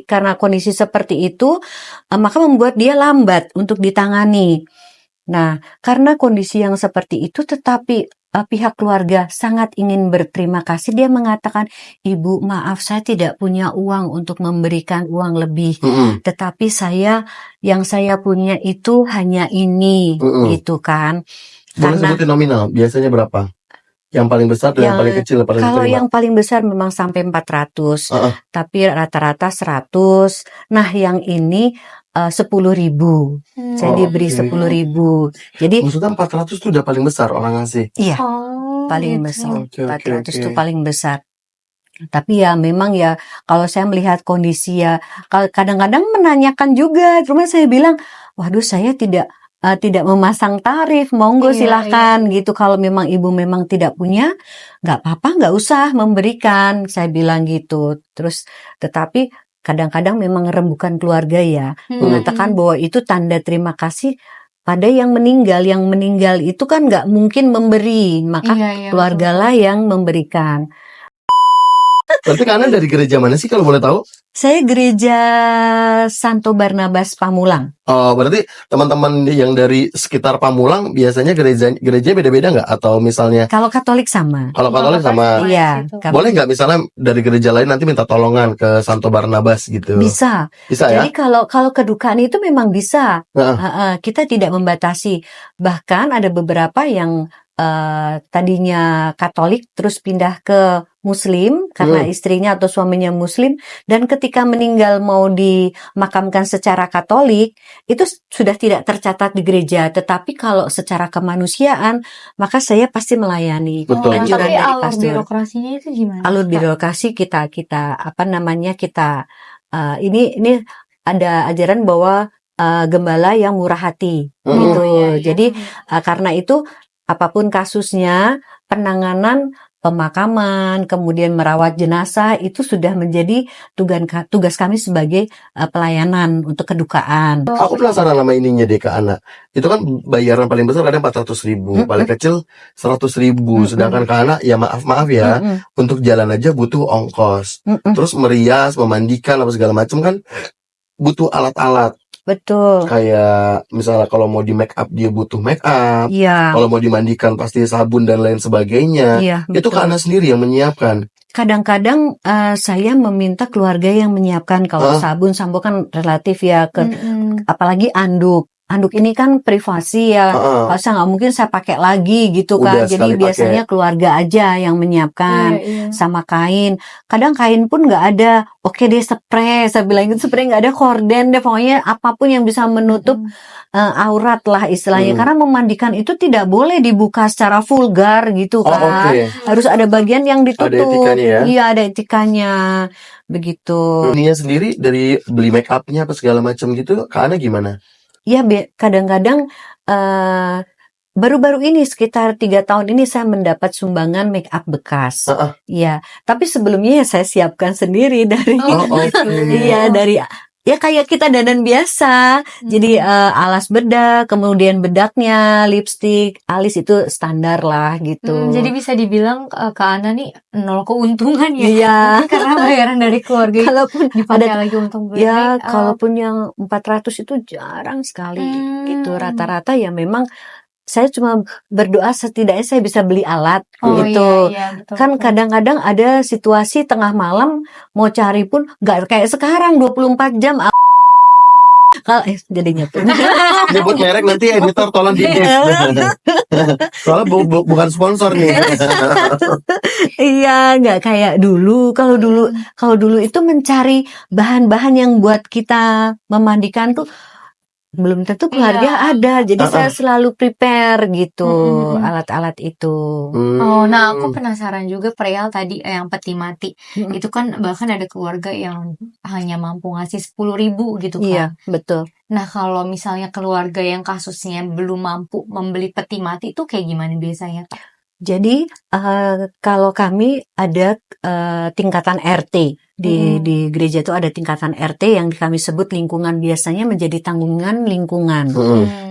Speaker 3: karena kondisi seperti itu, maka membuat dia lambat untuk ditangani. Nah, karena kondisi yang seperti itu, tetapi pihak keluarga sangat ingin berterima kasih. Dia mengatakan, "Ibu, maaf saya tidak punya uang untuk memberikan uang lebih. Tetapi yang saya punya itu hanya ini," gitu kan.
Speaker 1: Boleh sebutin nominal, biasanya berapa? Yang paling besar dan yang paling kecil paling
Speaker 3: Kalau
Speaker 1: diterima?
Speaker 3: yang paling besar memang sampai 400, tapi rata-rata 100. Nah, yang ini 10.000. Saya diberi 10.000. Jadi
Speaker 1: maksudnya 400 itu udah paling besar orang ngasih?
Speaker 3: iya, paling
Speaker 2: gitu.
Speaker 3: besar.
Speaker 1: Oke.
Speaker 3: 400 itu paling besar. Tapi ya memang ya kalau saya melihat kondisi ya, kadang-kadang menanyakan juga, cuma saya bilang, waduh saya tidak memasang tarif, monggo silahkan gitu. Kalau memang ibu memang tidak punya, nggak apa-apa, nggak usah memberikan, saya bilang gitu. Terus tetapi kadang-kadang memang rembukan keluarga ya, mengatakan bahwa itu tanda terima kasih pada yang meninggal. Yang meninggal itu kan nggak mungkin memberi, maka keluargalah yang memberikan.
Speaker 1: Berarti kalian dari gereja mana sih kalau boleh tahu?
Speaker 3: Saya gereja Santo Barnabas Pamulang.
Speaker 1: Oh, berarti teman-teman yang dari sekitar Pamulang biasanya gereja beda-beda nggak? Atau misalnya
Speaker 3: Kalau Katolik sama.
Speaker 1: kalau Katolik sama,
Speaker 3: Iya,
Speaker 1: boleh nggak misalnya dari gereja lain nanti minta tolongan ke Santo Barnabas gitu?
Speaker 3: bisa.
Speaker 1: Bisa ya?
Speaker 3: Jadi kalau kedukaan itu memang bisa.
Speaker 1: Heeh.
Speaker 3: Kita tidak membatasi. Bahkan ada beberapa yang tadinya Katolik terus pindah ke Muslim karena istrinya atau suaminya Muslim, dan ketika meninggal mau dimakamkan secara Katolik itu sudah tidak tercatat di gereja. Tetapi kalau secara kemanusiaan maka saya pasti melayani.
Speaker 1: Betul.
Speaker 3: Anjuran
Speaker 2: Tapi
Speaker 3: dari
Speaker 2: alur
Speaker 3: pastor.
Speaker 2: birokrasinya itu gimana?
Speaker 3: Alur
Speaker 2: Kak?
Speaker 3: birokrasi kita apa namanya, kita ini ada ajaran bahwa gembala yang murah hati gitu.
Speaker 2: Iya, iya.
Speaker 3: Jadi karena itu apapun kasusnya, penanganan pemakaman, kemudian merawat jenazah itu sudah menjadi tugas kami sebagai pelayanan untuk kedukaan.
Speaker 1: Aku penasaran sama ininya deh Kak Ana. Itu kan bayaran paling besar kadang 400.000, paling kecil 100.000. Sedangkan Kak Ana, ya maaf ya, untuk jalan aja butuh ongkos. Terus merias, memandikan, apa segala macam kan butuh alat-alat.
Speaker 3: Betul.
Speaker 1: Kayak misalnya kalau mau di make up dia butuh make up.
Speaker 3: Iya.
Speaker 1: Kalau mau dimandikan pasti sabun dan lain sebagainya.
Speaker 3: Iya,
Speaker 1: Itu
Speaker 3: betul.
Speaker 1: Kak Ana sendiri yang menyiapkan.
Speaker 3: Kadang-kadang saya meminta keluarga yang menyiapkan. Kalau sabun, sampo kan relatif ya, apalagi anduk. Anduk ini kan privasi ya. Kalau saya nggak mungkin saya pakai lagi gitu
Speaker 1: Udah
Speaker 3: kan. Jadi
Speaker 1: sekali
Speaker 3: biasanya
Speaker 1: pakai.
Speaker 3: keluarga aja yang menyiapkan.
Speaker 2: Iya.
Speaker 3: Sama kain. Kadang kain pun nggak ada. Oke deh, spray. Saya bilang gitu, spray nggak ada, korden deh. Pokoknya apapun yang bisa menutup aurat lah istilahnya. Karena memandikan itu tidak boleh dibuka secara vulgar gitu kan. Harus ada bagian yang ditutup.
Speaker 1: Ada etikanya ya?
Speaker 3: Iya, ada etikanya. Begitu.
Speaker 1: Ininya sendiri dari beli make upnya apa segala macam gitu, Kak Ana gimana?
Speaker 3: Ya, kadang-kadang baru-baru ini sekitar 3 tahun ini saya mendapat sumbangan make up bekas. Iya, tapi sebelumnya ya saya siapkan sendiri dari iya, dari ya kayak kita dandan biasa. Jadi alas bedak, kemudian bedaknya, lipstik, alis itu standar lah gitu.
Speaker 2: Jadi bisa dibilang Kak Ana nih nol keuntungan ya.
Speaker 3: Iya.
Speaker 2: Karena bayaran dari keluarga itu
Speaker 3: Kalaupun
Speaker 2: dipakai lagi untuk beli
Speaker 3: ya,
Speaker 2: make up.
Speaker 3: kalaupun yang 400 itu jarang sekali gitu. Rata-rata ya memang saya cuma berdoa setidaknya saya bisa beli alat gitu.
Speaker 2: Iya, betul,
Speaker 3: Kan
Speaker 2: betul.
Speaker 3: kadang-kadang ada situasi tengah malam mau cari pun nggak kayak sekarang 24 jam. Kalau jadinya tuh.
Speaker 1: Nyebut merek nanti editor tolong di soalnya bukan sponsor nih.
Speaker 3: Iya, nggak kayak dulu. Kalau dulu itu mencari bahan-bahan yang buat kita memandikan tuh belum tentu keluarga ada. Jadi saya selalu prepare gitu alat-alat itu.
Speaker 2: Nah aku penasaran juga perihal tadi yang peti mati. Itu kan bahkan ada keluarga yang hanya mampu ngasih 10.000 gitu kan.
Speaker 3: Iya, betul.
Speaker 2: Nah kalau misalnya keluarga yang kasusnya belum mampu membeli peti mati itu kayak gimana biasanya Kak?
Speaker 3: Jadi kalau kami ada tingkatan RT di gereja itu ada tingkatan RT yang kami sebut lingkungan, biasanya menjadi tanggungan lingkungan.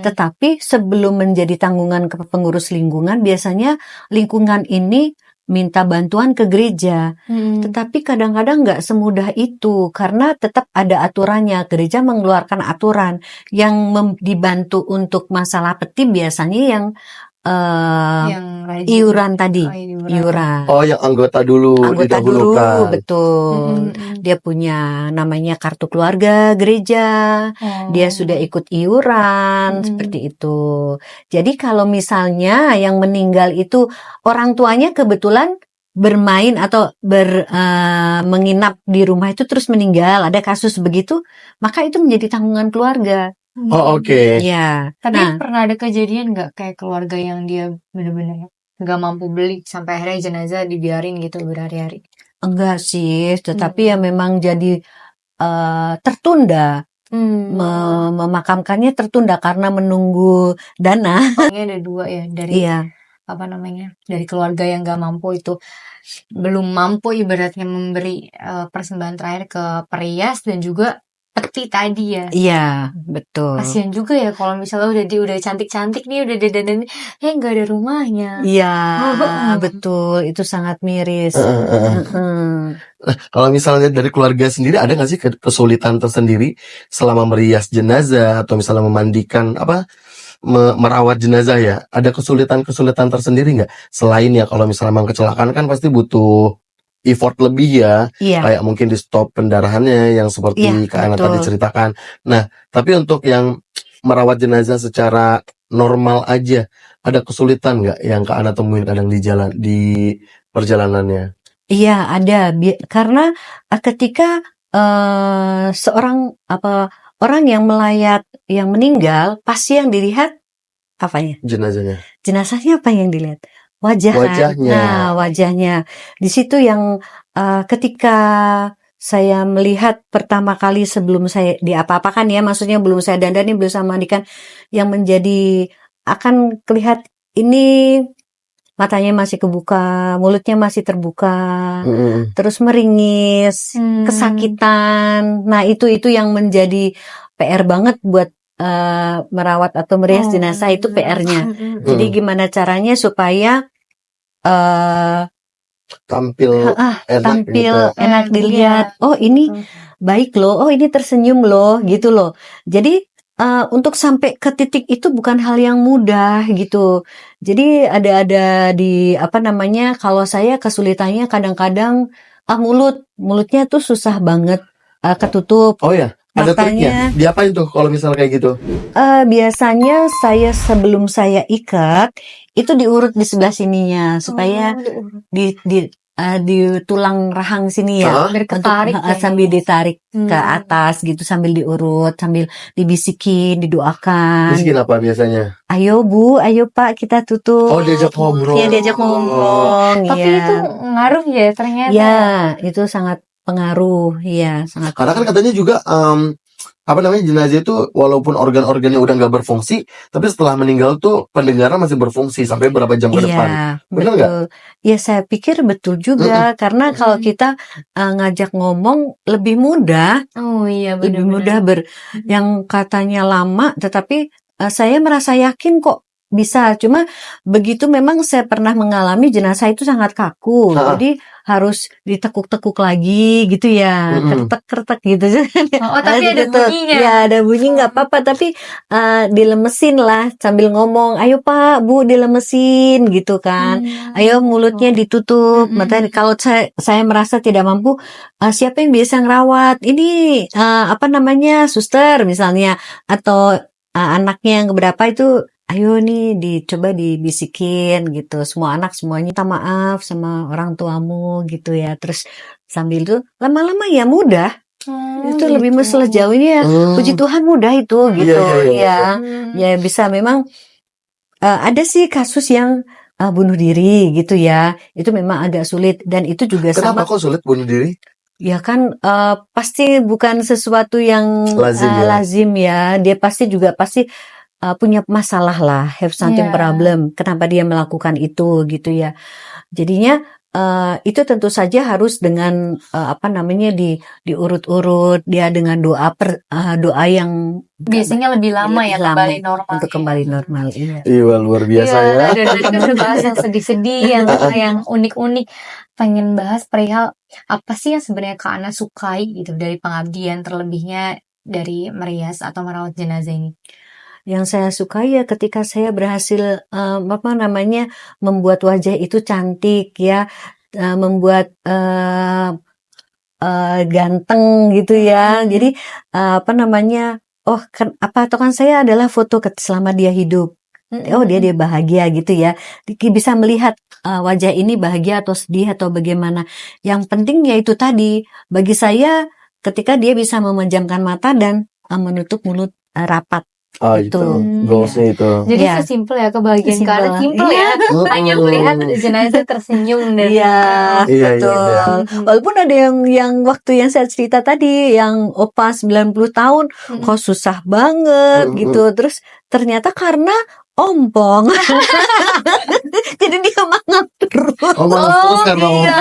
Speaker 3: Tetapi sebelum menjadi tanggungan ke pengurus lingkungan, biasanya lingkungan ini minta bantuan ke gereja. Tetapi kadang-kadang nggak semudah itu karena tetap ada aturannya. Gereja mengeluarkan aturan yang dibantu untuk masalah peti biasanya yang iuran tadi, iuran.
Speaker 1: Oh, yang anggota dulu didahulukan.
Speaker 3: Betul. Dia punya namanya kartu keluarga gereja. Dia sudah ikut iuran seperti itu. Jadi kalau misalnya yang meninggal itu orang tuanya kebetulan bermain atau menginap di rumah itu terus meninggal, ada kasus begitu, maka itu menjadi tanggungan keluarga.
Speaker 1: Oh, oke.
Speaker 3: Ya.
Speaker 2: Tapi pernah ada kejadian nggak kayak keluarga yang dia benar-benar nggak mampu beli sampai akhirnya jenazah dibiarin gitu berhari-hari?
Speaker 3: Enggak sih, tetapi ya memang jadi tertunda. Memakamkannya tertunda karena menunggu dana.
Speaker 2: Ini ada 2 ya dari dari keluarga yang nggak mampu itu belum mampu ibaratnya memberi persembahan terakhir ke perias dan juga peti tadi ya.
Speaker 3: Iya, betul.
Speaker 2: Kasian juga ya kalau misalnya udah cantik-cantik nih, udah dandan, nggak ada rumahnya.
Speaker 3: Iya, betul. Itu sangat miris.
Speaker 1: Kalau misalnya dari keluarga sendiri ada nggak sih kesulitan tersendiri selama merias jenazah atau misalnya memandikan merawat jenazah ya? Ada kesulitan tersendiri nggak? Selain ya kalau misalnya memang kecelakaan kan pasti butuh effort lebih ya,
Speaker 3: Iya,
Speaker 1: kayak mungkin di stop pendarahannya yang seperti
Speaker 3: iya,
Speaker 1: Kak Ana
Speaker 3: betul.
Speaker 1: tadi ceritakan. Nah, tapi untuk yang merawat jenazah secara normal aja, ada kesulitan nggak yang Kak Ana temuin kadang di perjalanannya?
Speaker 3: Iya, ada. Karena ketika seorang orang yang melayat, yang meninggal, pasti yang dilihat apanya?
Speaker 1: Jenazahnya.
Speaker 3: Jenazahnya apa yang dilihat?
Speaker 1: Wajahnya.
Speaker 3: Nah, wajahnya. Di situ yang ketika saya melihat pertama kali sebelum saya diapa-apakan ya, maksudnya belum saya dandanin, belum saya mandikan, yang menjadi akan kelihatan ini matanya masih kebuka, mulutnya masih terbuka, terus meringis, kesakitan. Nah, itu yang menjadi PR banget buat merawat atau merias jenazah, itu PR-nya. Jadi gimana caranya supaya
Speaker 1: tampil enak
Speaker 3: enak dilihat. Oh, ini baik loh. Oh, ini tersenyum loh, gitu loh. Jadi untuk sampai ke titik itu bukan hal yang mudah gitu. Jadi ada di kalau saya kesulitannya kadang-kadang mulutnya tuh susah banget ketutup.
Speaker 1: Oh ya, ada triknya.
Speaker 3: Makanya
Speaker 1: Diapain tuh kalau misalnya kayak gitu?
Speaker 3: biasanya saya sebelum saya ikat itu diurut di sebelah sininya supaya di tulang rahang sini ya,
Speaker 2: Biar ketarik ya.
Speaker 3: sambil ditarik ke atas gitu, sambil diurut, sambil dibisikin, didoakan.
Speaker 1: Bisikin apa biasanya?
Speaker 3: Ayo Bu, ayo Pak, kita tutup.
Speaker 1: Oh, diajak ngobrol.
Speaker 3: Iya, diajak ngomong.
Speaker 2: Tapi
Speaker 3: ya.
Speaker 2: itu ngaruh ya ternyata.
Speaker 3: Ya, itu sangat pengaruh. Iya, sangat.
Speaker 1: Karena kan katanya juga jenazah itu walaupun organ-organnya udah nggak berfungsi, tapi setelah meninggal tuh pendengaran masih berfungsi sampai berapa jam ke depan.
Speaker 3: Iya,
Speaker 1: Benar nggak?
Speaker 3: betul. Ya, saya pikir betul juga karena kalau kita ngajak ngomong lebih mudah,
Speaker 2: Oh iya,
Speaker 3: lebih
Speaker 2: benar-benar.
Speaker 3: mudah yang katanya lama, tetapi saya merasa yakin kok bisa. Cuma begitu memang saya pernah mengalami jenazah itu sangat kaku, jadi harus ditekuk-tekuk lagi gitu ya, kertek-kertek gitu.
Speaker 2: Oh, tapi ada bunyinya.
Speaker 3: Ya, ada bunyi nggak apa-apa, tapi dilemesin lah sambil ngomong, ayo Pak, Bu, dilemesin gitu kan. Ayo mulutnya ditutup. Makanya kalau saya merasa tidak mampu, siapa yang biasa ngerawat? Ini suster misalnya, atau anaknya yang keberapa itu, ayo nih dicoba dibisikin gitu. Semua anak semuanya minta maaf sama orang tuamu gitu ya. Terus sambil itu lama-lama ya mudah. Itu
Speaker 2: gitu.
Speaker 3: lebih sejauh ini ya. Puji Tuhan mudah itu gitu.
Speaker 1: Iya.
Speaker 3: Ya bisa memang ada sih kasus yang bunuh diri gitu ya. Itu memang agak sulit dan itu juga
Speaker 1: Kenapa kok sulit bunuh diri?
Speaker 3: Ya kan pasti bukan sesuatu yang lazim ya. Dia pasti punya masalah lah, have something problem. Kenapa dia melakukan itu gitu ya. Jadinya itu tentu saja harus dengan diurut-urut, dia dengan doa yang
Speaker 2: biasanya lebih lama ya kembali normal.
Speaker 3: Untuk kembali normal. Iya.
Speaker 1: Iya, luar biasa ya.
Speaker 2: Dari udah bahas yang sedih-sedih, yang unik-unik. Pengen bahas perihal apa sih yang sebenarnya Kak Ana sukai gitu dari pengabdian, terlebihnya dari merias atau merawat jenazah ini.
Speaker 3: Yang saya suka ya ketika saya berhasil membuat wajah itu cantik ya, membuat ganteng gitu ya. Jadi saya adalah foto selama dia hidup. Oh dia bahagia gitu ya. Bisa melihat wajah ini bahagia atau sedih atau bagaimana. Yang penting ya itu tadi bagi saya ketika dia bisa memejamkan mata dan menutup mulut rapat.
Speaker 1: Oh itu goalsnya itu.
Speaker 2: Jadi sesimpel ya kebahagiaan Kak Ana, simpel ya. Hanya melihat jenazah tersenyum dan
Speaker 3: betul. Walaupun ada yang waktu yang saya cerita tadi yang opa 90 tahun kok susah banget gitu. Terus ternyata karena ompong. Jadi dia mangap terus.
Speaker 1: Oh, malas terus karena
Speaker 2: iya.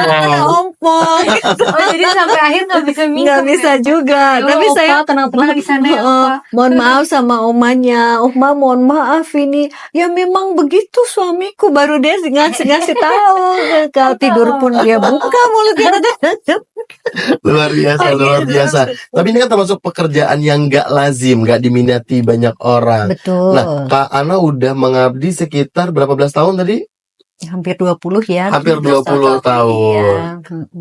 Speaker 1: ompong.
Speaker 3: Ompong.
Speaker 2: Oh, jadi sampai akhir nggak bisa minum.
Speaker 3: Nggak bisa juga.
Speaker 2: Ya,
Speaker 3: Tapi
Speaker 2: Opa,
Speaker 3: saya
Speaker 2: kenapa di sana ya, Opa?
Speaker 3: mohon maaf sama omanya. Oma mohon maaf ini. Ya memang begitu suamiku, baru dia ngasih tahu. Kalau tidur pun dia buka mulutnya.
Speaker 1: Luar biasa. Tapi ini kan termasuk pekerjaan yang nggak lazim, nggak diminati banyak orang.
Speaker 3: Betul.
Speaker 1: Nah, Kak Ana udah mengabdi sekitar berapa belas tahun tadi?
Speaker 3: Hampir 20 ya.
Speaker 1: Hampir 20 tahun.
Speaker 3: Iya.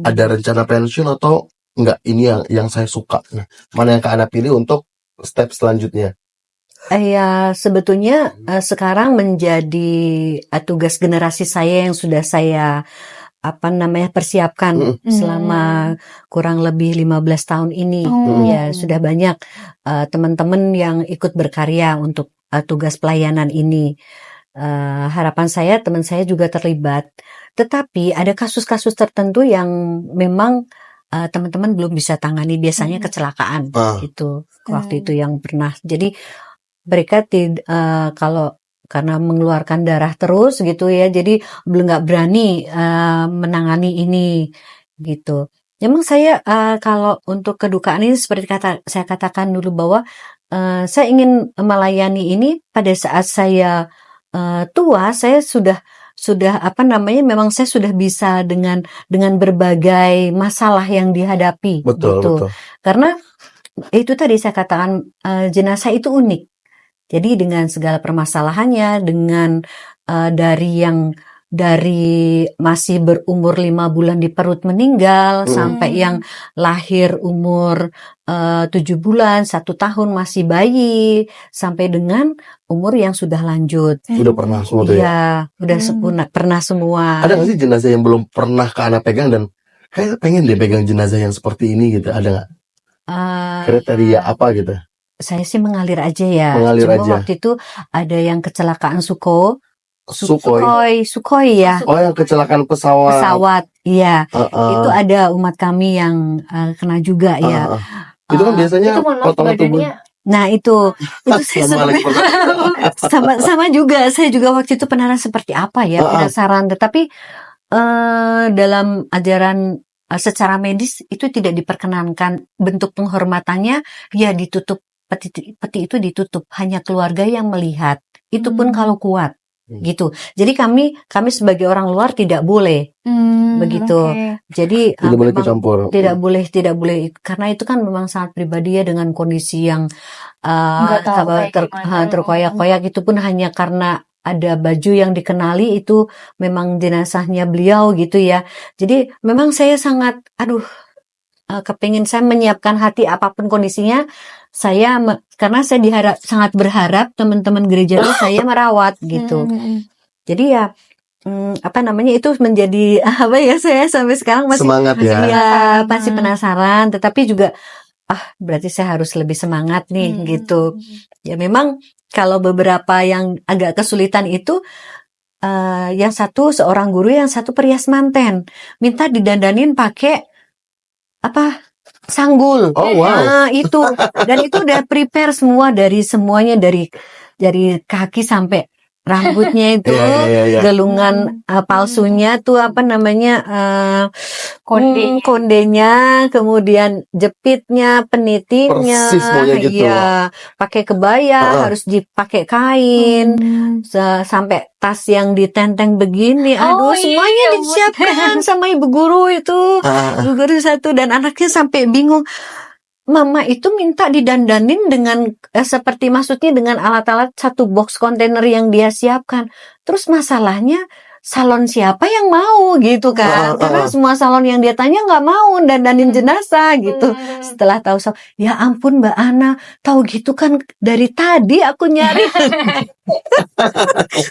Speaker 1: Ada rencana pensiun atau enggak? Ini yang saya suka. Nah, mana yang Kak Ana pilih untuk step selanjutnya?
Speaker 3: Ya, sebetulnya sekarang menjadi tugas generasi saya yang sudah saya persiapkan selama kurang lebih 15 tahun ini. Ya, sudah banyak teman-teman yang ikut berkarya untuk tugas pelayanan ini. Harapan saya teman saya juga terlibat. Tetapi ada kasus-kasus tertentu yang memang teman-teman belum bisa tangani, biasanya kecelakaan gitu. Waktu itu yang pernah. Jadi mereka kalau karena mengeluarkan darah terus gitu ya, jadi belum nggak berani menangani ini gitu. Memang saya kalau untuk kedukaan ini seperti saya katakan dulu bahwa saya ingin melayani ini pada saat saya tua. Saya sudah memang saya sudah bisa dengan berbagai masalah yang dihadapi.
Speaker 1: Betul.
Speaker 3: Karena itu tadi saya katakan jenazah itu unik. Jadi dengan segala permasalahannya, dengan dari masih berumur 5 bulan di perut meninggal, sampai yang lahir umur 7 bulan, 1 tahun masih bayi, sampai dengan umur yang sudah lanjut.
Speaker 1: Udah pernah semua tuh ya?
Speaker 3: Iya, udah pernah semua.
Speaker 1: Ada nggak sih jenazah yang belum pernah Kak Ana pegang dan kayak pengen deh pegang jenazah yang seperti ini gitu? Ada nggak? Kriteria apa gitu?
Speaker 3: Saya sih mengalir aja ya.
Speaker 1: Mengalir
Speaker 3: Cuma
Speaker 1: aja.
Speaker 3: waktu itu ada yang kecelakaan Sukhoi ya.
Speaker 1: Oh, yang kecelakaan pesawat.
Speaker 3: Iya. Itu ada umat kami yang kena juga ya.
Speaker 1: Itu kan biasanya
Speaker 2: itu mohon maaf,
Speaker 1: potongan tubuh.
Speaker 2: badannya
Speaker 3: Nah itu saya sama juga. Saya juga waktu itu penasaran seperti apa ya, penasaran. Tetapi dalam ajaran secara medis itu tidak diperkenankan. Bentuk penghormatannya ya ditutup, peti itu ditutup, hanya keluarga yang melihat. Itu pun kalau kuat. Gitu. Jadi kami sebagai orang luar tidak boleh begitu.
Speaker 2: Okay.
Speaker 3: Jadi
Speaker 1: tidak boleh dicampur.
Speaker 3: Tidak boleh karena itu kan memang sangat pribadi ya, dengan kondisi yang terkoyak-koyak. Itu pun hanya karena ada baju yang dikenali itu memang jenazahnya beliau gitu ya. Jadi memang saya sangat kepingin saya menyiapkan hati apapun kondisinya. Karena saya sangat berharap teman-teman gereja itu saya merawat gitu. Jadi ya itu menjadi saya sampai sekarang masih
Speaker 1: semangat ya.
Speaker 3: Ya pasti penasaran, tetapi juga berarti saya harus lebih semangat nih gitu. Ya memang kalau beberapa yang agak kesulitan itu yang satu seorang guru, yang satu perias manten, minta didandanin pakai sanggul.
Speaker 1: Oh wow.
Speaker 3: Itu dan itu udah prepare semuanya dari kaki sampai rambutnya itu, gelungan palsunya tuh kondenya, kemudian jepitnya, penitingnya,
Speaker 1: persis semuanya gitu.
Speaker 3: Ya, pakai kebaya, harus dipakai kain, sampai tas yang ditenteng begini. Semuanya disiapkan sama ibu guru itu, ibu guru satu, dan anaknya sampai bingung. Mama itu minta didandanin dengan seperti maksudnya dengan alat-alat satu box kontainer yang dia siapkan. Terus masalahnya salon siapa yang mau gitu kan? Karena semua salon yang dia tanya nggak mau dandanin jenazah gitu. Setelah tahu, ya ampun Mbak Ana, tahu gitu kan dari tadi aku nyari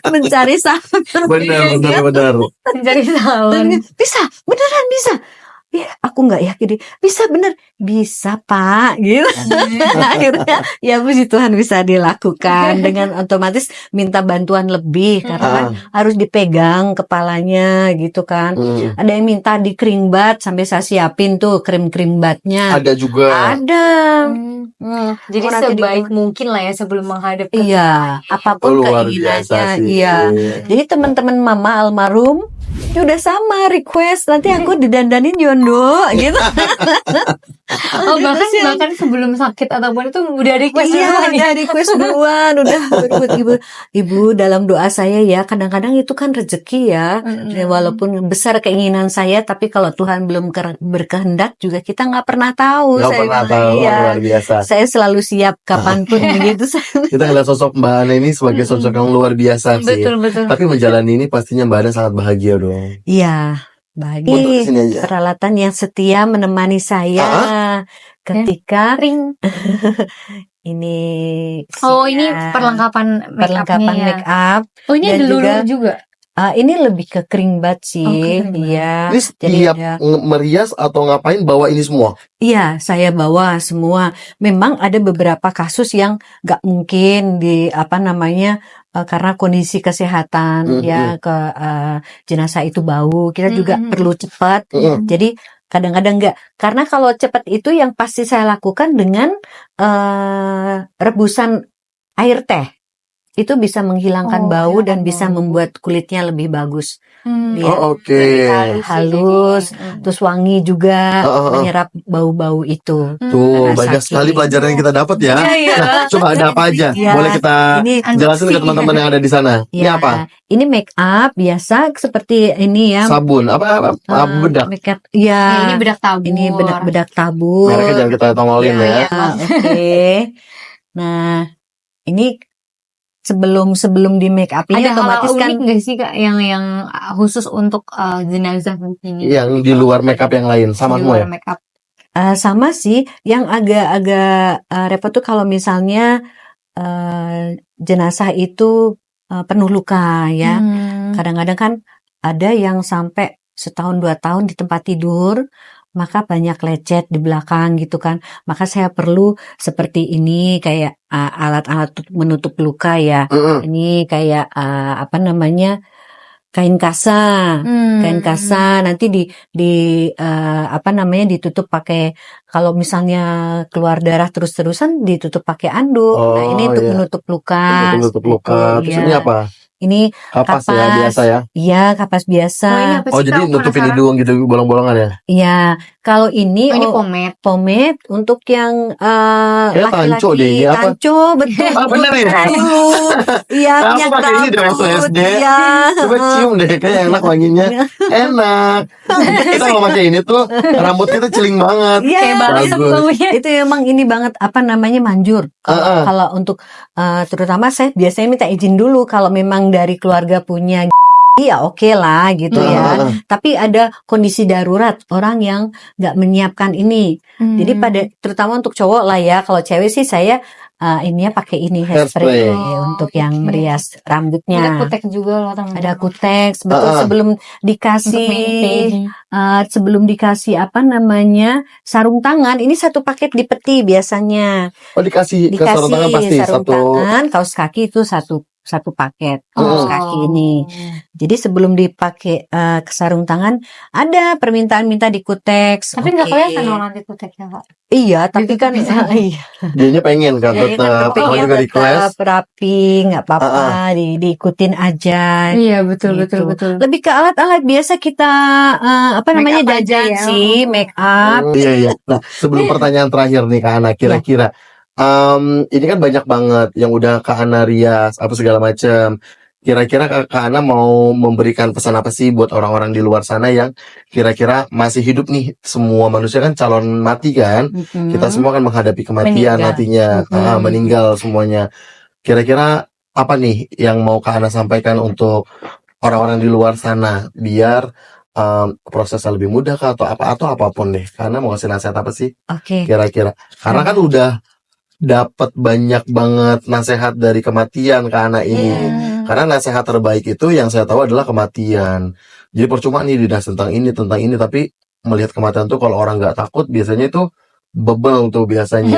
Speaker 3: mencari salon.
Speaker 1: Benar.
Speaker 2: Mencari salon.
Speaker 3: Beneran bisa. aku nggak yakin deh. Bisa bener, bisa Pak, gitu. Akhirnya ya puji Tuhan bisa dilakukan dengan otomatis minta bantuan lebih karena kan harus dipegang kepalanya gitu kan. Ada yang minta di kringbat sampai saya siapin tuh krim-krimbatnya.
Speaker 1: Ada juga.
Speaker 3: Ada.
Speaker 2: Jadi
Speaker 3: Oh, nanti
Speaker 2: sebaik mungkin lah ya sebelum menghadap ke
Speaker 3: Iya, apapun
Speaker 1: Luar biasa
Speaker 3: keinginannya.
Speaker 1: sih.
Speaker 3: Iya. Jadi teman-teman mama almarhum itu udah sama request nanti aku didandanin Yondo gitu.
Speaker 2: Oh, bahkan sebelum sakit ataupun itu udah request
Speaker 3: Iya,
Speaker 2: duluan ya.
Speaker 3: udah request duluan, udah ibu dalam doa saya ya. Kadang-kadang itu kan rezeki ya. Ya, walaupun besar keinginan saya, tapi kalau Tuhan belum berkehendak juga kita nggak pernah tahu.
Speaker 1: Nggak
Speaker 3: Saya
Speaker 1: pernah
Speaker 3: bilang,
Speaker 1: tahu,
Speaker 3: iya.
Speaker 1: luar biasa.
Speaker 3: Saya selalu siap kapanpun gitu.
Speaker 1: Kita ngeliat sosok Mbak Ana ini sebagai sosok yang luar biasa sih.
Speaker 2: Betul.
Speaker 1: Tapi menjalani ini pastinya Mbak Ana sangat bahagia dong.
Speaker 3: Iya, bagi
Speaker 1: Untuk kesini aja.
Speaker 3: peralatan yang setia menemani saya ketika
Speaker 2: Ring.
Speaker 3: ini
Speaker 2: Oh, ini
Speaker 3: siap.
Speaker 2: perlengkapan
Speaker 3: perlengkapan
Speaker 2: make-upnya ya.
Speaker 3: make up.
Speaker 2: Oh, ini
Speaker 3: Dan
Speaker 2: ada lulu juga.
Speaker 3: Ini lebih ke kringbat sih,
Speaker 2: Oh, kringbat.
Speaker 3: iya.
Speaker 1: Ini
Speaker 3: Jadi
Speaker 1: setiap
Speaker 3: ada,
Speaker 1: merias atau ngapain bawa ini semua?
Speaker 3: iya saya bawa semua. Memang ada beberapa kasus yang nggak mungkin karena kondisi kesehatan ya ke jenazah itu bau. Kita juga perlu cepat. Jadi kadang-kadang nggak. Karena kalau cepat itu yang pasti saya lakukan dengan rebusan air teh. Itu bisa menghilangkan bau dan bisa membuat kulitnya lebih bagus. Dia
Speaker 1: Oh, oke.
Speaker 3: halus, terus wangi juga, menyerap bau-bau itu.
Speaker 1: Tuh,
Speaker 3: Nah,
Speaker 1: banyak
Speaker 3: saking-
Speaker 1: sekali pelajaran yang kita dapat ya.
Speaker 2: Iya.
Speaker 1: Coba ada apa aja?
Speaker 3: Iya.
Speaker 1: Boleh kita
Speaker 3: Ini
Speaker 1: jelasin ke teman-teman yang ada di sana. Ini
Speaker 3: ya,
Speaker 1: apa?
Speaker 3: Ini make up biasa seperti ini ya.
Speaker 1: Sabun. Apa bedak?
Speaker 3: Make up, ya.
Speaker 2: Ini bedak tabur.
Speaker 3: Ini bedak tabur.
Speaker 1: Mereknya jangan kita tongolin
Speaker 2: Iya,
Speaker 1: ya.
Speaker 2: iya.
Speaker 3: Oke. Nah, ini sebelum di make up ini
Speaker 2: Ada hal
Speaker 3: otomatis kan
Speaker 2: unik nggak sih Kak yang khusus untuk jenazah ini?
Speaker 1: Yang di luar makeup yang lain sama
Speaker 2: Di
Speaker 1: semua ya.
Speaker 2: luar make up.
Speaker 3: sama sih. Yang agak repot tuh kalau misalnya jenazah itu penuh luka ya. Kadang-kadang kan ada yang sampai 1-2 tahun di tempat tidur, maka banyak lecet di belakang gitu kan. Maka saya perlu seperti ini kayak alat-alat menutup luka ya. Ini kayak kain kasa. Kain kasa nanti ditutup pakai, kalau misalnya keluar darah terus-terusan ditutup pakai anduk. Nah, ini untuk
Speaker 1: iya.
Speaker 3: menutup luka.
Speaker 1: Menutup luka. Terus
Speaker 3: Iya.
Speaker 1: ini apa?
Speaker 3: Ini
Speaker 1: Kapas ya,
Speaker 3: kapas.
Speaker 1: biasa ya.
Speaker 3: Iya, kapas biasa.
Speaker 2: Oh, ini apa sih,
Speaker 1: Oh, jadi
Speaker 2: Kak?
Speaker 1: nutupin
Speaker 2: Penasaran.
Speaker 1: hidung gitu, bolong-bolongan ya.
Speaker 3: Iya, kalau ini
Speaker 2: Oh, ini pomade.
Speaker 3: pomade untuk yang
Speaker 1: Ya, tanco deh, ini apa?
Speaker 3: Tanco, betul.
Speaker 1: Ah, bener ya?
Speaker 3: Dulu. Iya,
Speaker 1: Aku
Speaker 3: minyak
Speaker 1: pakai ini dari waktu
Speaker 3: rambut.
Speaker 1: SD.
Speaker 3: Iya.
Speaker 1: Coba cium deh, kayak enak wanginya. Enak. Kita kalau pakai ini tuh rambut kita celing banget.
Speaker 3: Iya,
Speaker 2: Kayak banget
Speaker 1: bagus.
Speaker 2: baunya.
Speaker 3: itu emang ini banget manjur. Kalau untuk terutama saya biasanya minta izin dulu kalau memang dari keluarga punya ya oke lah gitu ya. Tapi ada kondisi darurat orang yang nggak menyiapkan ini. Jadi terutama untuk cowok lah ya. Kalau cewek sih saya ininya pakai ini hairspray untuk yang merias
Speaker 2: Ada
Speaker 3: rambutnya.
Speaker 2: kutek juga loh teman-teman.
Speaker 3: Ada kutek sebelum dikasih sarung tangan. Ini satu paket di peti biasanya.
Speaker 1: Oh, dikasih ke sarung tangan pasti
Speaker 3: sarung
Speaker 1: satu.
Speaker 3: tangan, kaos kaki itu satu paket kaos kaki ini. Jadi sebelum dipakai ke sarung tangan ada permintaan minta di kutex.
Speaker 2: Tapi nggak
Speaker 3: Oke.
Speaker 2: kelihatan loh nanti kuteknya Kak.
Speaker 3: Iya, tapi kan iya.
Speaker 1: Dianya pengen kan tetap. Kalau juga di kelas.
Speaker 3: Tetap rapi, nggak apa-apa, diikutin aja.
Speaker 2: Iya, betul.
Speaker 3: Gitu. Lebih ke alat-alat biasa kita
Speaker 2: Make up aja
Speaker 3: jajan
Speaker 2: ya.
Speaker 3: sih, make up.
Speaker 1: Iya. Nah, sebelum pertanyaan terakhir nih Kak Ana, kira-kira ini kan banyak banget yang udah Kak Ana rias apa segala macam. Kira-kira Kak Ana mau memberikan pesan apa sih buat orang-orang di luar sana yang kira-kira masih hidup nih? Semua manusia kan calon mati kan? Kita semua kan menghadapi kematian nantinya, meninggal semuanya. Kira-kira apa nih yang mau Kak Ana sampaikan untuk orang-orang di luar sana biar prosesnya lebih mudah kah atau apapun deh? Karena mau kasih nasihat apa sih?
Speaker 3: Oke.
Speaker 1: Kira-kira. Karena kan udah dapat banyak banget nasihat dari kematian Kak Ana ini. Karena nasihat terbaik itu yang saya tahu adalah kematian. Jadi percuma nih dinas tentang ini, tapi melihat kematian tuh kalau orang nggak takut biasanya itu bebel tuh biasanya.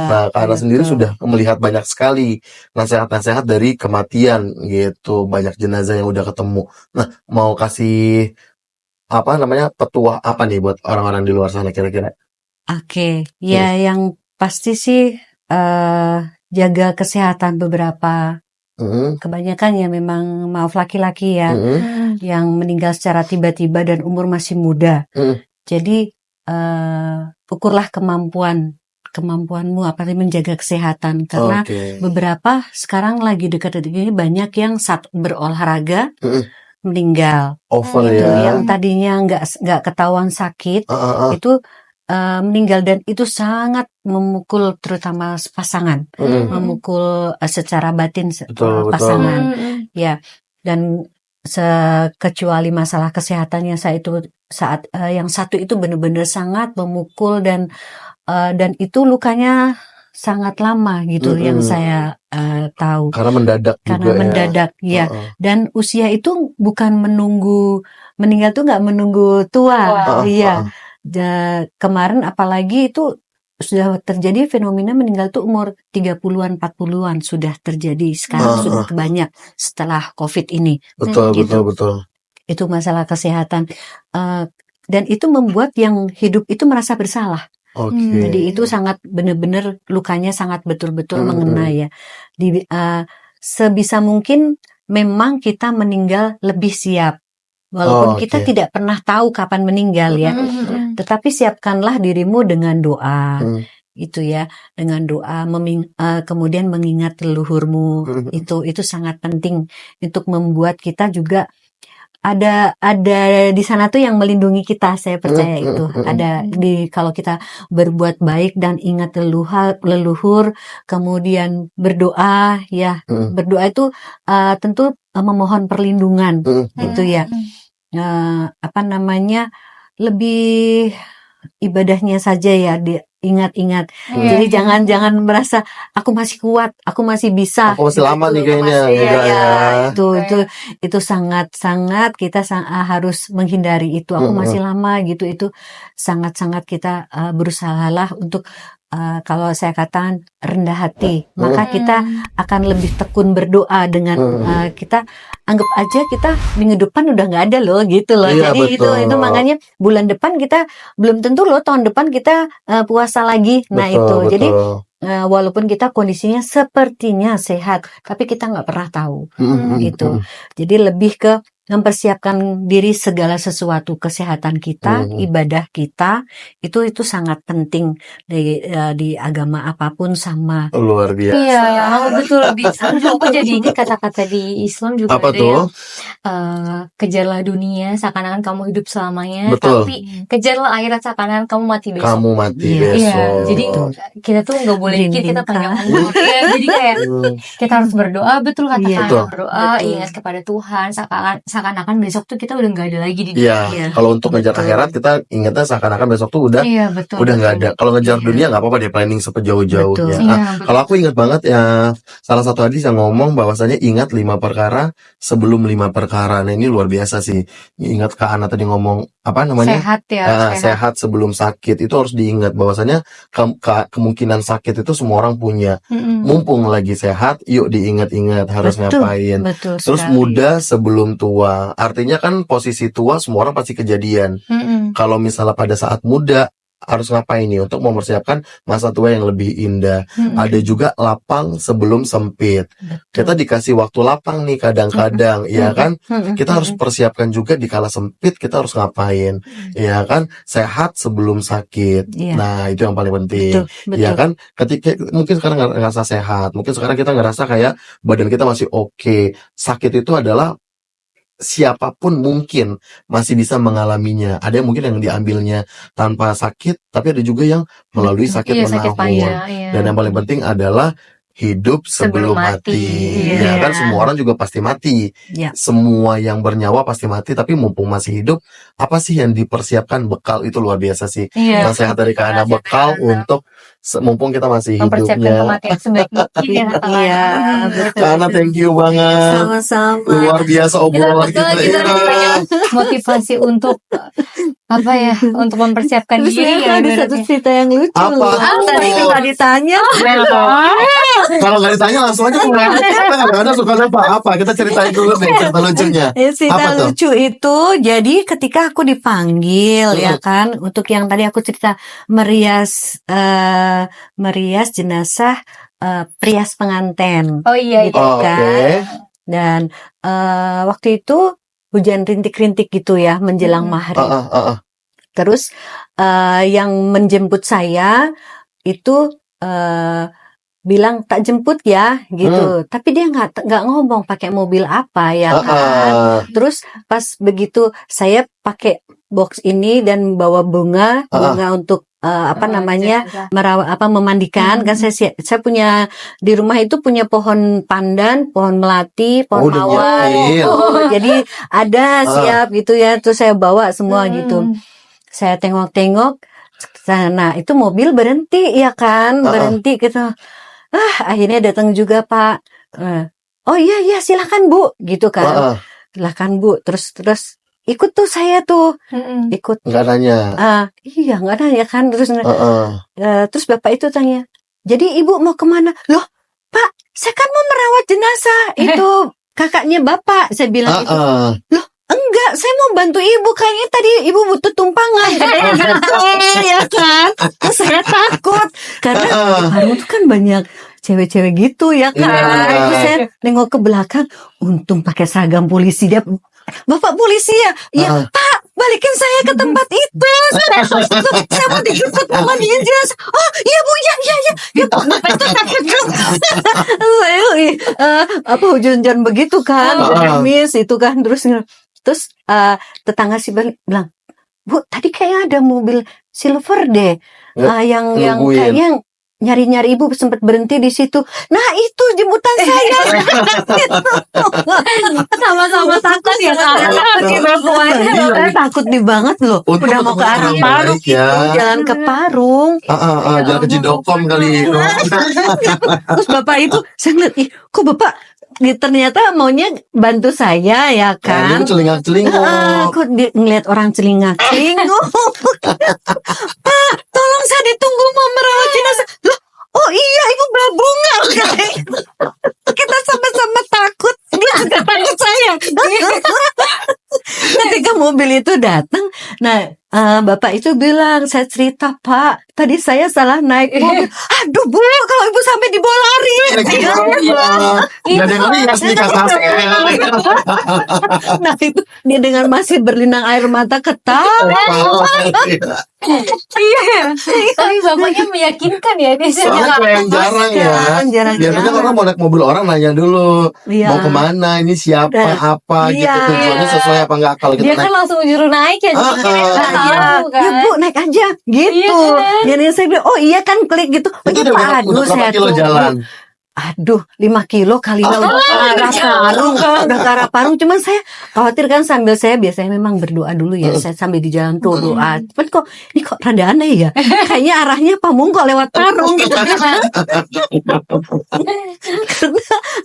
Speaker 1: Nah, Kak Ana sendiri sudah melihat banyak sekali nasihat-nasihat dari kematian gitu, banyak jenazah yang udah ketemu. Nah, mau kasih apa namanya petua apa nih buat orang-orang di luar sana kira-kira?
Speaker 3: Oke, ya yang pasti sih jaga kesehatan beberapa. Kebanyakan ya memang maaf laki-laki ya yang meninggal secara tiba-tiba dan umur masih muda. Jadi ukurlah kemampuanmu apa menjaga kesehatan karena beberapa sekarang lagi dekat-dekat ini banyak yang saat berolahraga meninggal.
Speaker 1: Over
Speaker 3: Itu
Speaker 1: ya.
Speaker 3: yang tadinya nggak ketahuan sakit itu meninggal dan itu sangat memukul terutama pasangan, memukul secara batin pasangan. Ya, dan kecuali masalah kesehatannya saat yang satu itu benar-benar sangat memukul dan itu lukanya sangat lama gitu yang saya tahu.
Speaker 1: Karena mendadak
Speaker 3: Karena
Speaker 1: juga
Speaker 3: mendadak ya. Dan usia itu bukan menunggu meninggal tuh nggak menunggu tua. Iya. Kemarin apalagi itu sudah terjadi fenomena meninggal tuh umur 30-an 40-an sudah terjadi sekarang sudah banyak setelah COVID ini.
Speaker 1: Betul.
Speaker 3: Itu masalah kesehatan dan itu membuat yang hidup itu merasa bersalah. Jadi itu sangat benar-benar lukanya sangat betul-betul mengena ya. Sebisa mungkin memang kita meninggal lebih siap. Walaupun kita tidak pernah tahu kapan meninggal ya. Tetapi siapkanlah dirimu dengan doa. Itu ya, dengan doa kemudian mengingat leluhurmu. Itu sangat penting untuk membuat kita juga ada di sana tuh yang melindungi kita, saya percaya itu. Ada kalau kita berbuat baik dan ingat leluhur, kemudian berdoa ya. Berdoa itu tentu memohon perlindungan itu ya. Lebih ibadahnya saja ya, ingat-ingat. Jadi jangan merasa aku masih kuat, aku masih bisa.
Speaker 1: Aku masih lama nih kayaknya.
Speaker 3: Itu sangat-sangat kita harus menghindari itu. Aku masih lama gitu. Itu sangat-sangat kita berusahalah untuk kalau saya katakan rendah hati, maka kita akan lebih tekun berdoa dengan kita anggap aja kita minggu depan udah nggak ada loh gitu loh. Jadi itu makanya bulan depan kita belum tentu loh tahun depan kita puasa lagi. Nah itu jadi walaupun kita kondisinya sepertinya sehat, tapi kita nggak pernah tahu gitu. Jadi lebih ke mempersiapkan diri segala sesuatu, kesehatan kita, ibadah kita, itu sangat penting di agama apapun sama.
Speaker 1: Luar biasa.
Speaker 2: Iya, betul. Aku jadi ini kata-kata di Islam juga
Speaker 1: apa
Speaker 2: ada
Speaker 1: tuh?
Speaker 2: yang kejarlah dunia seakan-akan kamu hidup selamanya,
Speaker 1: Betul.
Speaker 2: tapi kejarlah akhirat seakan-akan kamu mati besok.
Speaker 1: Kamu mati besok.
Speaker 2: Iya, jadi kita tuh nggak boleh mikir kita panjang umur. Jadi kayak kita harus berdoa, betul katakan berdoa, ingat kepada Tuhan, seakan-akan besok tuh kita udah nggak ada lagi di dunia.
Speaker 1: Iya, kalau untuk ngejar akhirat kita ingatnya seakan-akan besok tuh udah nggak ada. Kalau ngejar dunia nggak apa-apa deh, planning sepejauh-jauhnya. Kalau aku ingat banget ya, salah satu hadis yang ngomong bahwasanya ingat 5 perkara sebelum 5 perkara. Nah ini luar biasa sih. Ingat Kak Ana tadi ngomong apa namanya?
Speaker 2: Sehat ya.
Speaker 1: Sehat sebelum sakit itu harus diingat bahwasanya kemungkinan sakit itu semua orang punya. Mumpung lagi sehat, yuk diingat-ingat harus ngapain. Terus muda sebelum tua. Artinya kan posisi tua semua orang pasti kejadian. Kalau misalnya pada saat muda harus ngapain nih untuk mempersiapkan masa tua yang lebih indah. Ada juga lapang sebelum sempit. Kita dikasih waktu lapang nih kadang-kadang, ya kan? Kita harus persiapkan juga di kala sempit kita harus ngapain, ya kan? Sehat sebelum sakit. Nah itu yang paling penting, ya kan? Ketika mungkin sekarang ngerasa sehat, mungkin sekarang kita ngerasa kayak badan kita masih oke. Sakit itu adalah siapapun mungkin masih bisa mengalaminya. Ada yang mungkin yang diambilnya tanpa sakit, tapi ada juga yang melalui sakit menahun. Dan yang paling penting adalah hidup sebelum mati. Ya kan semua orang juga pasti mati. Semua yang bernyawa pasti mati, tapi mumpung masih hidup, apa sih yang dipersiapkan? Bekal itu luar biasa sih. Nasihat dari Kak Ana, bekal untuk mumpung kita masih
Speaker 2: Mempersiapkan
Speaker 1: hidupnya.
Speaker 2: kematian sebaik mungkin ya.
Speaker 3: Iya, betul.
Speaker 1: Karena thank you banget.
Speaker 3: Sama-sama.
Speaker 1: Luar biasa obrolan
Speaker 2: Betul,
Speaker 1: kita.
Speaker 2: kita
Speaker 1: Ya.
Speaker 2: banyak motivasi untuk apa ya, untuk mempersiapkan
Speaker 3: Terus
Speaker 2: diri ya.
Speaker 3: ada satu
Speaker 2: ibaratnya.
Speaker 3: cerita yang lucu
Speaker 1: Apa?
Speaker 3: loh. Tadi
Speaker 1: Oh.
Speaker 3: kita ditanya.
Speaker 1: Kalau nggak ditanya langsung aja Anda suka apa? Kita ceritain dulu nih cerita lucunya.
Speaker 3: Ya, cerita
Speaker 1: Apa tuh?
Speaker 3: lucu itu, jadi ketika aku dipanggil ya kan, untuk yang tadi aku cerita merias jenazah prias penganten
Speaker 2: Oh iya,
Speaker 3: gitu
Speaker 2: iya.
Speaker 1: Oh,
Speaker 3: kan.
Speaker 1: oke.
Speaker 3: Dan waktu itu hujan rintik-rintik gitu ya menjelang maghrib. Terus yang menjemput saya itu bilang tak jemput ya gitu, tapi dia nggak ngomong pakai mobil apa ya kan. Terus pas begitu saya pakai box ini dan bawa bunga untuk apa namanya merawat memandikan kan. Saya punya di rumah itu punya pohon pandan, pohon melati, pohon
Speaker 1: udah
Speaker 3: mawar.
Speaker 1: nyiapin.
Speaker 3: Jadi ada siap gitu ya. Terus saya bawa semua gitu. Saya tengok-tengok, nah itu mobil berhenti ya kan, berhenti gitu. Akhirnya datang juga Pak. Oh iya silakan Bu, gitu kan. Silakan Bu. Terus ikut tuh saya tuh, ikut.
Speaker 1: Nggak nanya.
Speaker 3: Iya nggak nanya kan. Terus Bapak itu tanya, jadi Ibu mau kemana? Loh Pak, saya kan mau merawat jenazah itu kakaknya Bapak. Saya bilang itu. Loh enggak, saya mau bantu Ibu. Kayaknya tadi Ibu butuh tumpangan. Ya kan? Terus saya takut karena di Parung itu kan banyak cewek-cewek gitu ya kan. Terus saya nengok ke belakang, untung pakai seragam polisi. Dia, Bapak polisi ya? Ya Pak, balikin saya ke tempat itu. Saya mau dijemput pemandian jenazah. Oh iya Bu, ya Bapak itu takut juga. Apa hujan-hujan begitu kan, gerimis itu kan. Terus tetangga si bilang, Bu, tadi kayaknya ada mobil silver deh, yang kayaknya nyari-nyari Ibu sempat berhenti di situ. Nah itu jemputan saya. Sama-sama takut ya kan? Takut nih banget loh.
Speaker 1: Untung
Speaker 3: Udah mau ke arah
Speaker 1: ketemu
Speaker 3: Parung,
Speaker 1: baik ya.
Speaker 3: jalan ke Parung.
Speaker 1: Jalan ke Jindokom kali.
Speaker 3: Terus Bapak itu saya ngeliat, kok Bapak ternyata maunya bantu saya ya kan.
Speaker 1: Ini celingak-celinguk.
Speaker 3: Kok ngeliat orang celingak-celinguk. Pak, tolong saya ditunggu mau merawat jenazah. Loh, oh iya Ibu bawa bunga. Kita sama-sama takut. Dia juga takut saya. Ketika mobil itu datang, nah Bapak itu bilang, saya cerita Pak, tadi saya salah naik mobil. Aduh Bu, kalau Ibu sampai dibawa lari.
Speaker 1: Gak ada yang lihat nih kakak saya.
Speaker 3: Nah itu dia dengan masih berlinang air mata ketawa.
Speaker 2: Iya. Tapi bapaknya meyakinkan ya dia.
Speaker 1: Soalnya yang jarang ya. Biasanya orang mau naik mobil orang nanya dulu mau kemana, ini siapa, apa gitu, tujuannya sesuai apa enggak. Kalau kita
Speaker 2: Dia kan
Speaker 1: naik
Speaker 2: langsung nyuruh naik ya.
Speaker 3: Ya Bu naik aja gitu. Jadi saya bilang oh iya kan klik gitu. Oh
Speaker 1: itu
Speaker 3: iya Pak,
Speaker 1: udah berapa kilo jalan?
Speaker 3: Aduh 5 kilo kali udah ke arah Parung. Cuman saya khawatir kan sambil saya biasanya memang berdoa dulu ya. Saya sambil di jalan tuh doa. Cuman kok ini kok rada aneh ya. Kayaknya arahnya Pamungkok lewat Parung gitu.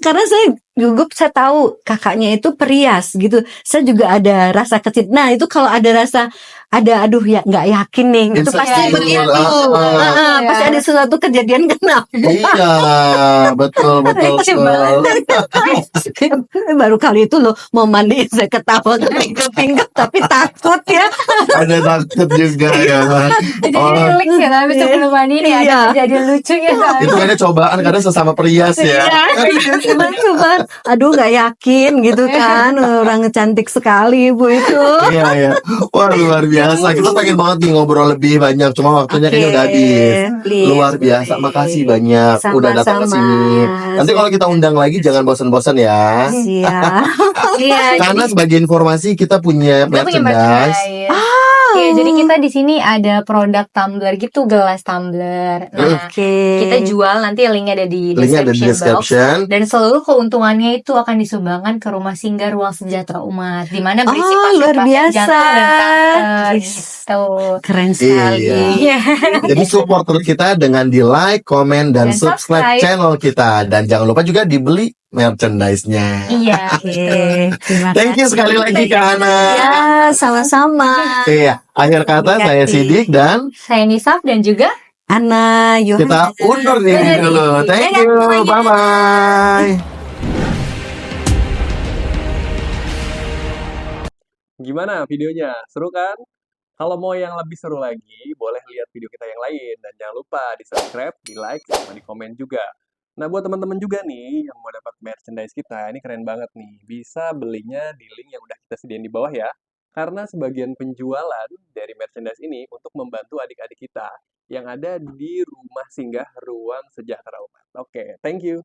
Speaker 3: karena saya gugup, saya tahu kakaknya itu perias gitu. Saya juga ada rasa kecil. Nah itu kalau ada rasa aduh ya nggak yakin nih itu pasti begitu. Pasti ada sesuatu kejadian kenapa.
Speaker 1: Iya betul.
Speaker 3: Baru kali itu loh mau mandi saya ketawa kepinggap tapi takut ya.
Speaker 1: Ada takut juga ya.
Speaker 2: Jadi relax ya tapi sebelum mandi ini ada kejadian lucu ya.
Speaker 1: Itu kayaknya cobaan kadang sesama perias ya.
Speaker 3: Cuman aduh nggak yakin gitu kan, orang cantik sekali Ibu itu.
Speaker 1: Iya. Wah luar biasa. Kita pengen banget nih ngobrol lebih banyak. Cuma waktunya kayaknya udah habis. Luar biasa. Makasih banyak udah datang ke sini. Nanti kalau kita undang lagi jangan bosan-bosan ya.
Speaker 3: Iya.
Speaker 1: Karena sebagai informasi kita punya merchandise.
Speaker 2: Iya, jadi kita di sini ada produk tumbler gitu, gelas tumbler. Nah,
Speaker 3: Oke.
Speaker 2: kita jual, nanti linknya ada di
Speaker 1: Linknya ada di
Speaker 2: description box.
Speaker 1: description.
Speaker 2: Dan seluruh keuntungannya itu akan disumbangkan ke Rumah Singgah Ruang Sejahtera Umat, di mana berisi
Speaker 3: Oh, luar
Speaker 2: pasien-pasien
Speaker 3: biasa.
Speaker 2: jantung dan kanker
Speaker 3: Is,
Speaker 2: gitu.
Speaker 3: keren sekali.
Speaker 1: Iya.
Speaker 2: Iya.
Speaker 1: Jadi support terus kita dengan di like, komen, dan
Speaker 2: Dan
Speaker 1: subscribe
Speaker 2: subscribe.
Speaker 1: channel kita. Dan jangan lupa juga dibeli merchandise-nya.
Speaker 2: Iya,
Speaker 3: Oke,
Speaker 2: betul.
Speaker 3: terima
Speaker 1: Thank you
Speaker 3: kasih.
Speaker 1: sekali lagi Kak Ana.
Speaker 3: Ya, sama-sama.
Speaker 1: Iya, akhir kata
Speaker 3: Terima
Speaker 1: saya
Speaker 3: kasih.
Speaker 1: Sidik dan
Speaker 2: Saya Nisaf dan juga
Speaker 3: Ana,
Speaker 1: kita
Speaker 3: Yohana.
Speaker 1: undur diri dulu. Thank you. Bye-bye.
Speaker 4: Gimana videonya? Seru kan? Kalau mau yang lebih seru lagi, boleh lihat video kita yang lain. Dan jangan lupa di-subscribe, di-like, sama di-komen juga. Nah, buat teman-teman juga nih yang mau dapat merchandise kita, ini keren banget nih. Bisa belinya di link yang udah kita sediain di bawah ya. Karena sebagian penjualan dari merchandise ini untuk membantu adik-adik kita yang ada di Rumah Singgah Ruang Sejahtera Umat. Oke, thank you.